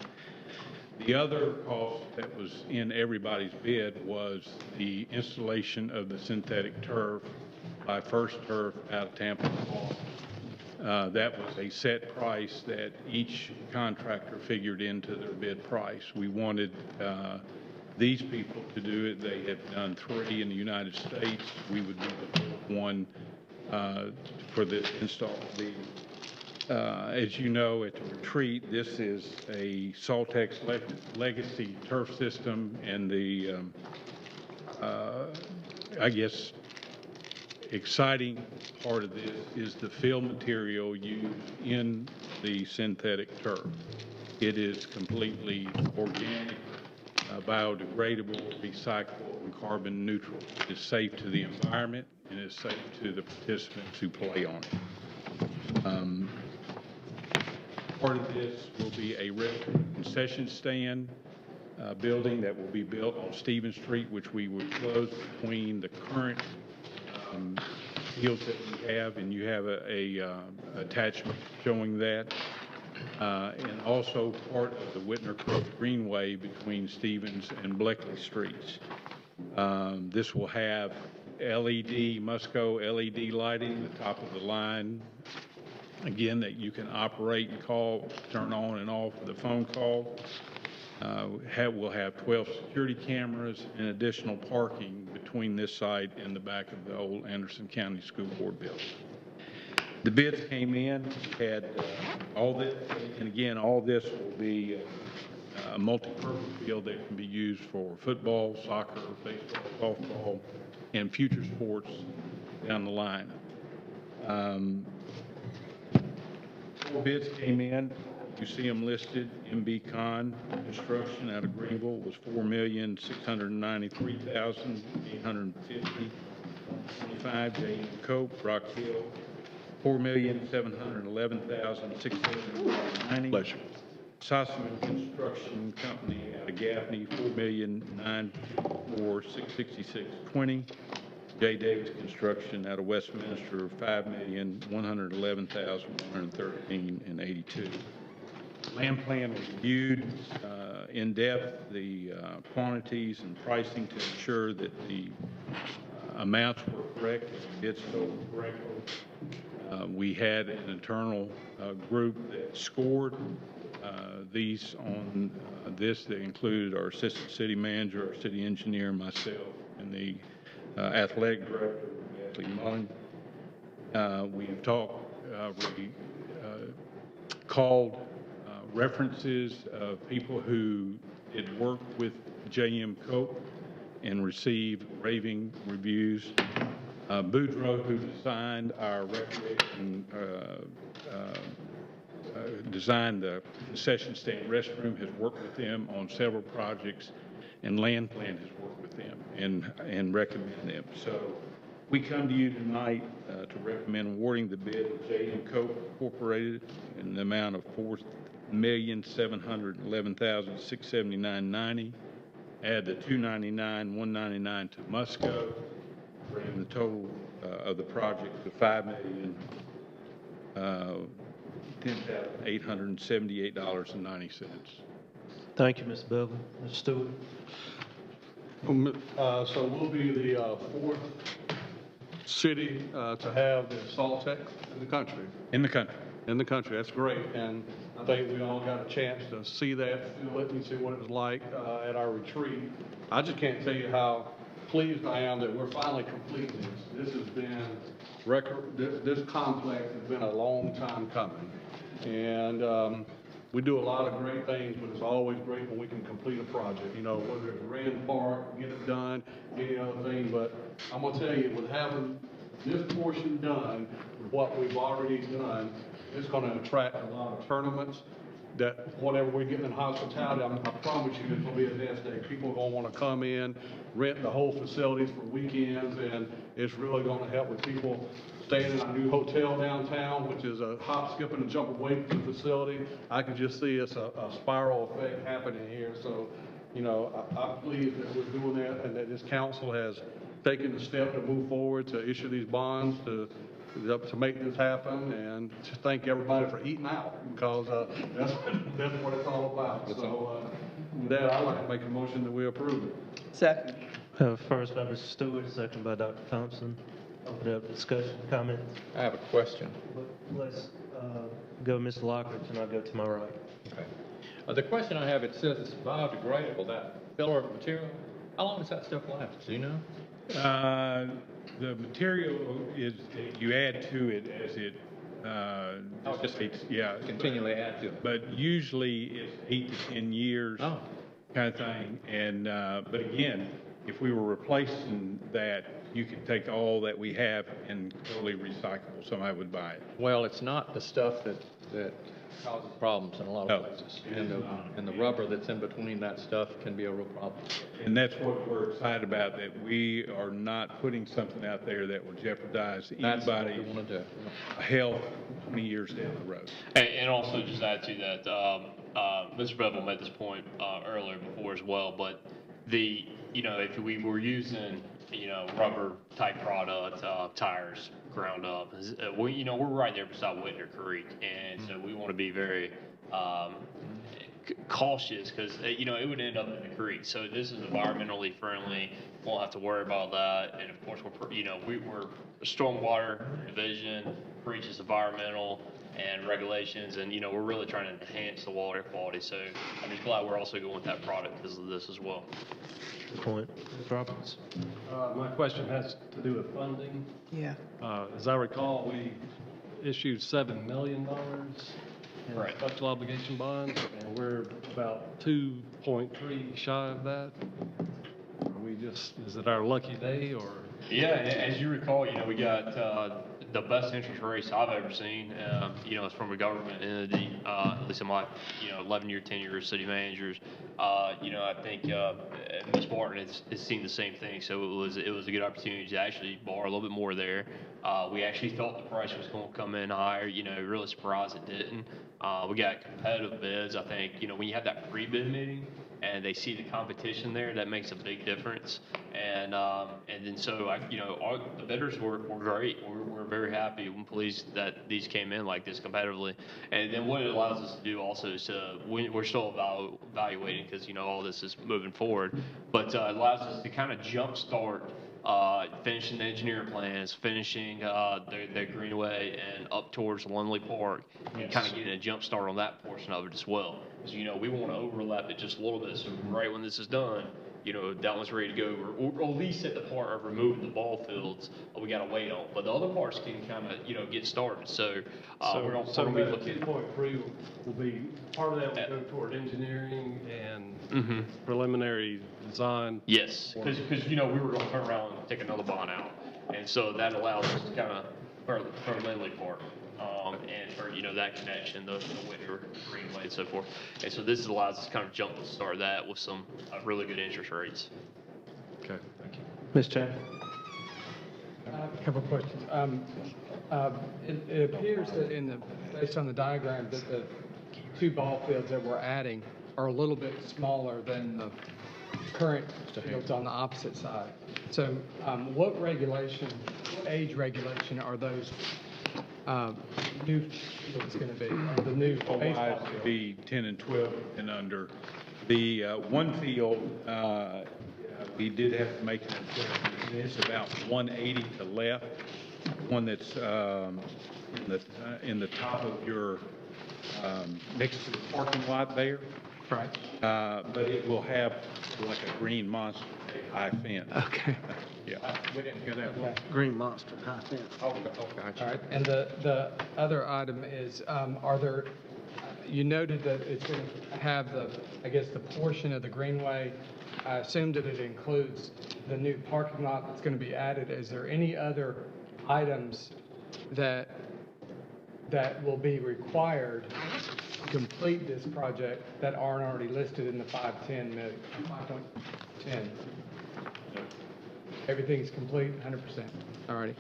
The other cost that was in everybody's bid was the installation of the synthetic turf by First Turf out of Tampa. That was a set price that each contractor figured into their bid price. We wanted these people to do it. They have done 3 in the United States. We would be the 4th one for this install. As you know, at the retreat, this is a Saltex legacy turf system, and the, I guess, exciting part of this is the fill material used in the synthetic turf. It is completely organic, biodegradable, recyclable, and carbon neutral. It is safe to the environment, and it's safe to the participants who play on it. Part of this will be a concession stand building that will be built on Stevens Street, which we would close between the current fields that we have, and you have a attachment showing that. And also part of the Whitner Creek Greenway between Stevens and Bleckley Streets. This will have LED, Musco LED lighting, the top of the line, again, that you can operate and call, turn on and off with a phone call. We'll have 12 security cameras and additional parking between this site and the back of the old Anderson County School Board building. The bids came in, had all this, and again, all this will be a multi-purpose field that can be used for football, soccer, baseball, softball, and future sports down the line. 4 bids came in. You see them listed. MB Con Construction out of Greenville was $4,693,850. 25 J.M. Cope, Rock Hill, $4,711,690. Pleasure. Sossaman Construction Company out of Gaffney, $4,994,666.20. J. Davis Construction out of Westminster, $5,111,113.82. Land plan was reviewed in depth, the quantities and pricing to ensure that the amounts were correct, bids sold correctly. We had an internal group that scored these on this. That included our assistant city manager, our city engineer, myself, and the athletic director, Ashley Mullen. We have talked, we called references of people who did work with J.M. Cope and received raving reviews. Boudreaux, who designed our recreation, designed the concession stand restroom, has worked with them on several projects, and Land Plan has worked with them and recommend them. So we come to you tonight to recommend awarding the bid to J.M. Cope Incorporated in the amount of $4,711,679.90. Add the $299,199 to Musco, bringing the total of the project to $10,878.90. Thank you, Mr. Bevel. Mr. Stewart? So we'll be the fourth city to have the salt tech in the country. In the country. In the country. That's great. And I think we all got a chance to see that, feel it, and see what it was like at our retreat. I just can't tell you how pleased I am that we're finally completing this. This has been this complex has been a long time coming. And we do a lot of great things, but it's always great when we can complete a project. You know, whether it's Rand Park, get it done, any other thing. But I'm going to tell you, with having this portion done, with what we've already done, it's going to attract a lot of tournaments. That whatever we're getting in hospitality, I promise you it's going to be a nest egg. People are going to want to come in, rent the whole facilities for weekends, and it's really going to help with people staying in our new hotel downtown, which is a hop, skip, and a jump away from the facility. I can just see it's a spiral effect happening here. So, you know, I'm pleased that we're doing that and that this council has taken the step to move forward to issue these bonds to make this happen, and to thank everybody for eating out, because that's what it's all about. So with that, I'd like to make a motion that we approve it. Second. First by Mr. Stewart, second by Dr. Thompson. Open up discussion, comments. I have a question. Let's go Mr. Lockridge, and I'll go to my right. Okay. The question I have, it says it's biodegradable, that filler material. How long does that stuff last? Do you know? The material is, you add to it as it dissipates. Yeah. Continually add to it. But usually it's 8 to 10 years kind of thing. And, but again, if we were replacing that, you could take all that we have and totally recyclable. Somebody would buy it. Well, it's not the stuff that causes problems in a lot of places. And the rubber that's in between that stuff can be a real problem. And that's what we're excited about, that we are not putting something out there that will jeopardize anybody's health 20 years down the road. And also just add to that, Mr. Bevel made this point earlier before as well, but if we were using, rubber type product, tires ground up, we're right there beside Whitner Creek, and so we want to be very cautious, because it would end up in the creek. So this is environmentally friendly. Won't have to worry about that. And of course, we're stormwater division preaches environmental and regulations, and we're really trying to enhance the water quality. So I'm just glad we're also going with that product because of this as well. Good point. Ms. Roberts? My question has to do with funding. Yeah. As I recall, we issued $7 million in special obligation bonds, and we're about 2.3 shy of that. Are we is it our lucky day, or? Yeah, as you recall, we got the best interest rates I've ever seen. You know, it's from a government entity, at least in my, 11-year tenure as city managers. You know, I think Ms. Martin has seen the same thing. So it was a good opportunity to actually borrow a little bit more there. We actually thought the price was going to come in higher. You know, really surprised it didn't. We got competitive bids. I think, when you have that pre-bid meeting and they see the competition there, that makes a big difference. And then so the bidders were great. We're very happy and pleased that these came in like this competitively. And then what it allows us to do also is we're still evaluating because all this is moving forward, but it allows us to kind of jumpstart finishing the engineering plans, finishing the Greenway and up towards Lindley Park, and kind of getting a jump start on that portion of it as well. Because we want to overlap it just a little bit, so right when this is done, that one's ready to go, or at least at the part of removing the ball fields we got to wait on. But the other parts can kind of get started. So we're going to be looking. 2.3 will be, part of that will go toward engineering and preliminary design. Yes, because we were going to turn around and take another bond out, and so that allows us to kind of for Lindley Park. And for that connection, the Whittier Greenway and so forth. And so this allows us to kind of jump and start that with some really good interest rates. Okay, thank you. Ms. Chapman? I have a couple of questions. It appears that based on the diagram that the two ball fields that we're adding are a little bit smaller than the current fields on the opposite side. So what age regulation are those new fields going to be? The new baseball field? Be 10 and 12 and under. The one field, we did have to make an adjustment. It's about 180 to left, one that's in the top of your, next to the parking lot there. Right. But it will have like a green monster high fence. Okay. Yeah. We didn't hear that. Yeah, green monster high fence. Okay. All right. And the other item is, you noted that it's going to have the portion of the Greenway. I assume that it includes the new parking lot that's going to be added. Is there any other items that will be required to complete this project that aren't already listed in the 5.10 million? 5.10. Everything's complete, 100%. All righty.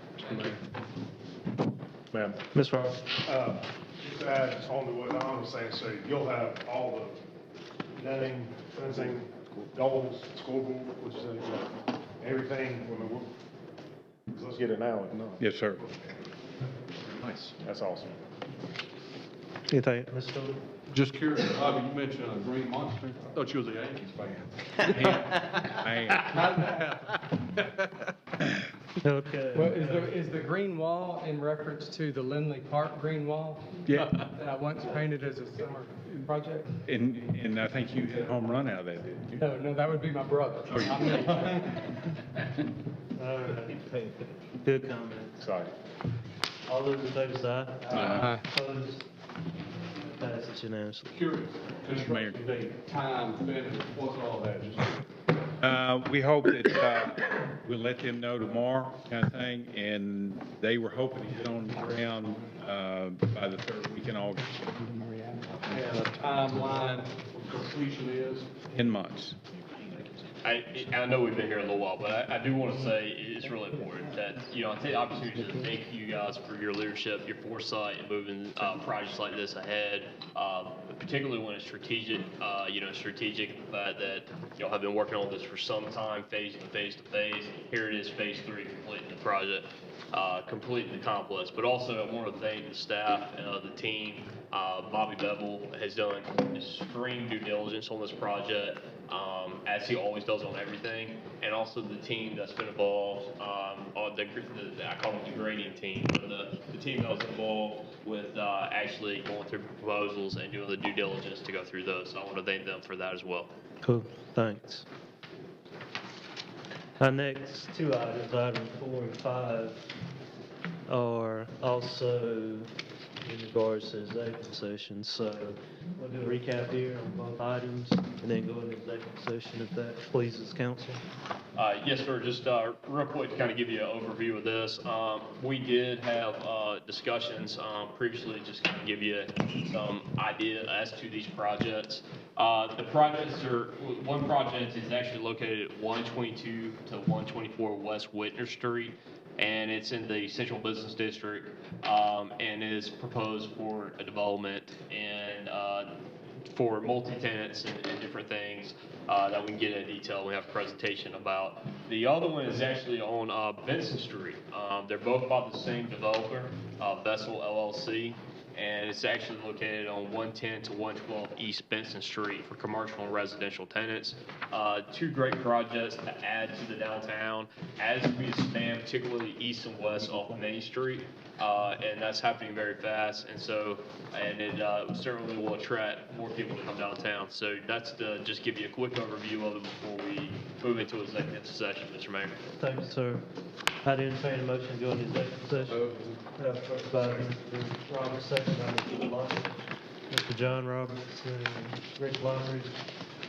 Ma'am. Ms. Ross? Just to add on to what Don was saying, so you'll have all the netting, fencing, goals, scoreboard, which is everything. Let's get it now, if not. Yes, sir. Nice. That's awesome. Anything, Ms. Stewart? Just curious, Bobby, you mentioned a green monster. I thought you was a Yankees fan. Okay. Well, is the green wall in reference to the Lindley Park green wall? Yeah. That I once painted as a summer project? And I think you hit a home run out of that, didn't you? No, that would be my brother. Not me. All right. Good comment. Sorry. All those in favor say aye. Aye. Opposed? Passes unanimously. Curious. Mayor. Time, finish, what's all that? Just We hope that we'll let them know tomorrow, kind of thing, and they were hoping to get on the ground by the third week in August. and a timeline of completion is? 10 months. I know we've been here a little while, but I do want to say it's really important that, I take the opportunity to thank you guys for your leadership, your foresight in moving projects like this ahead, particularly when it's strategic, strategic, the fact that y'all have been working on this for some time, phase to phase to phase. Here it is, phase 3, completing the project, completing the complex. But also I want to thank the staff, the team. Bobby Bevel has done extreme due diligence on this project, as he always does on everything, and also the team that's been involved, on I call it the grading team, but the team that was involved with actually going through proposals and doing the due diligence to go through those. So I want to thank them for that as well. Cool, thanks. Our next two items, item 4 and 5, are also in regards to executive session. So we'll do a recap here on both items and then go into executive session if that pleases council. Yes, sir. Just real quick to kind of give you an overview of this. We did have discussions previously, just kind of give you some idea as to these projects. The projects are, one project is actually located at 122 to 124 West Whitner Street, and it's in the Central Business District, and is proposed for a development and for multi-tenants and different things that we can get in detail. We have a presentation about. The other one is actually on Benson Street. They're both about the same developer, Vessel LLC, and it's actually located on 110 to 112 East Benson Street for commercial and residential tenants. Two great projects to add to the downtown as we expand, particularly east and west off of Main Street, and that's happening very fast. And so, and it certainly will attract more people to come downtown. So that's to just give you a quick overview of it before we move into executive session, Mr. Mayor. Thank you, sir. I'd entertain a motion to go into executive session. First by Mr. Roberts, second by Mr. Lawson. Mr. John Roberts and Rick Lottery.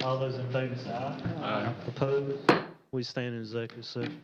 All those in favor say aye. Aye. Opposed? We stand in executive session.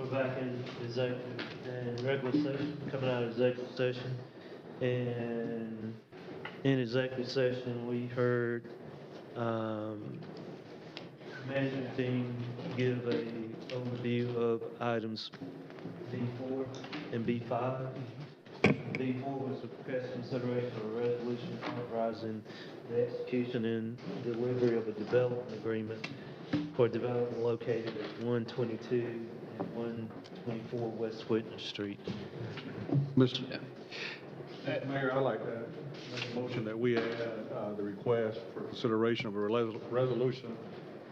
We're back in regular session, coming out of executive session. And in executive session, we heard management team give a overview of items B4 and B5. B4 was a request consideration of a resolution authorizing the execution and delivery of a development agreement for development located at 122 and 124 West Whitney Street. Mr. Mayor, I'd like to make a motion that we add the request for consideration of a resolution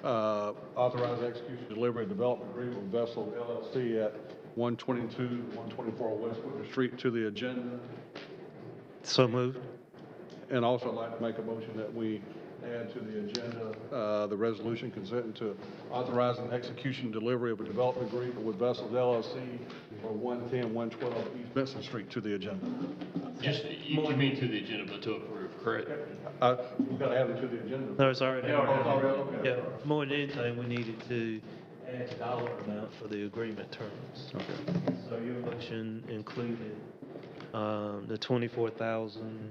authorizing execution, delivery, and development agreement with Vessel LLC at 122, 124 West Whitney Street to the agenda. So moved. And also I'd like to make a motion that we add to the agenda the resolution consenting to authorizing execution, delivery of a development agreement with Vessels LLC for 110, 112 East Benson Street to the agenda. Just, you mean to the agenda, but to approve, correct? We've got to add it to the agenda. No, it's already. Okay. Yeah, more than anything, we needed to add the dollar amount for the agreement terms. Okay. So your motion included the 24,000,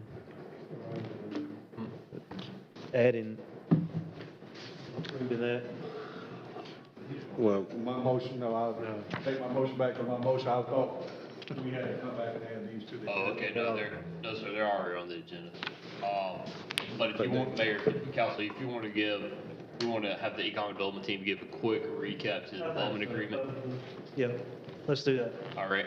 adding, approving that. Well, my motion, no, I'll take my motion back to my motion. I thought we had to come back and add these to the. Oh, okay, no, sir, they're already on the agenda. But if you want, Mayor, Council, if you want to give, we want to have the economic development team give a quick recap to the development agreement. Yeah, let's do that. All right.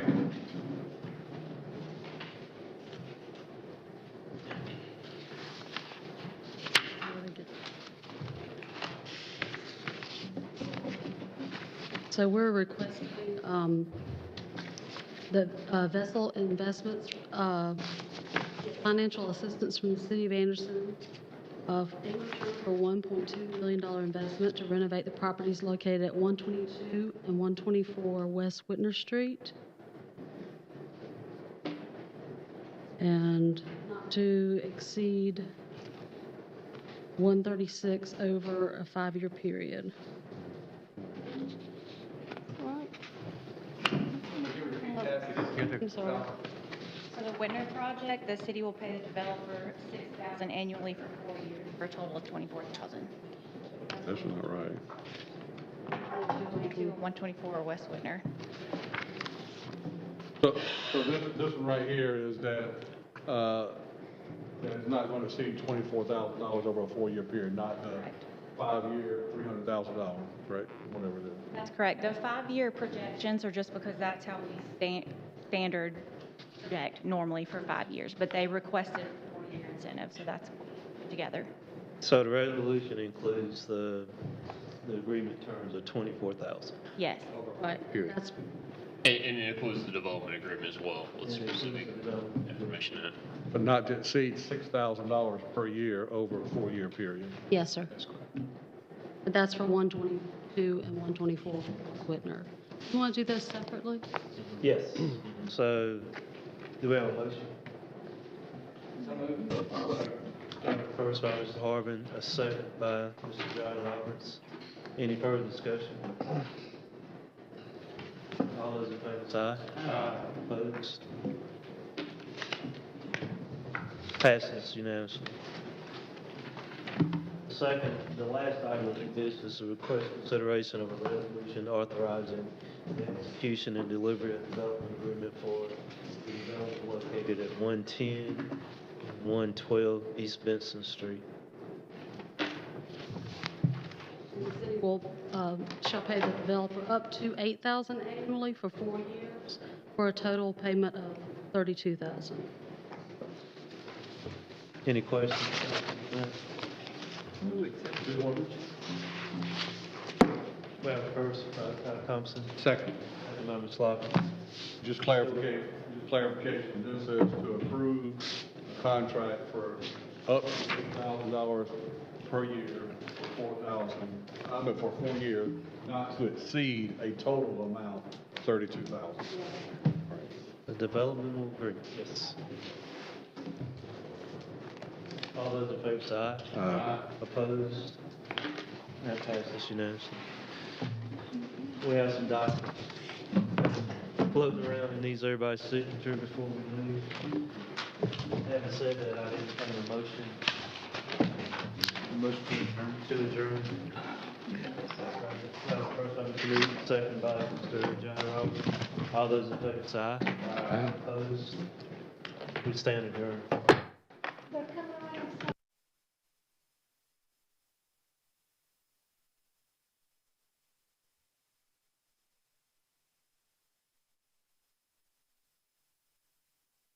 So we're requesting the Vessel Investments financial assistance from the City of Anderson in return for $1.2 million investment to renovate the properties located at 122 and 124 West Whitner Street. And not to exceed 136 over a 5-year period. I'm sorry. For the Whitner project, the city will pay the developer $6,000 annually for 4 years, for a total of $24,000. That's not right. 122 and 124 West Whitner. So this one right here is that it's not going to exceed $24,000 over a 4-year period, not the 5-year, $300,000, right? Whatever it is. That's correct. The 5-year projections are just because that's how we standard project normally for 5 years, but they requested a 4-year incentive, so that's put together. So the resolution includes the agreement terms of 24,000. Yes. Right. Period. And it includes the development agreement as well, with specific information in it. But not to exceed $6,000 per year over a 4-year period. Yes, sir. But that's for 122 and 124 Whitner. You want to do those separately? Yes. So, do we have a motion? First by Mr. Harvin, a second by Mr. John Roberts. Any further discussion? All those in favor say aye. Aye. Opposed? Passes unanimously. Second, the last item of business is a request consideration of a resolution authorizing the execution and delivery of development agreement for the development located at 110 and 112 East Benson Street. The city shall pay the developer up to $8,000 annually for 4 years for a total payment of $32,000. Any questions? Well, first, Thompson. Second. Second by Ms. Lofton. Just clarification, this is to approve a contract for up to $6,000 per year for 4 years, not to exceed a total amount of $32,000. The development agreement, yes. All those in favor say aye. Aye. Opposed? That passes unanimously. We have some documents. floating around and needs everybody's signature before we move. Having said that, I entertain a motion. Motion to adjourn. First by Mr. Reed, second by Mr. John Roberts. All those in favor say aye. Aye. Opposed? We stand adjourned.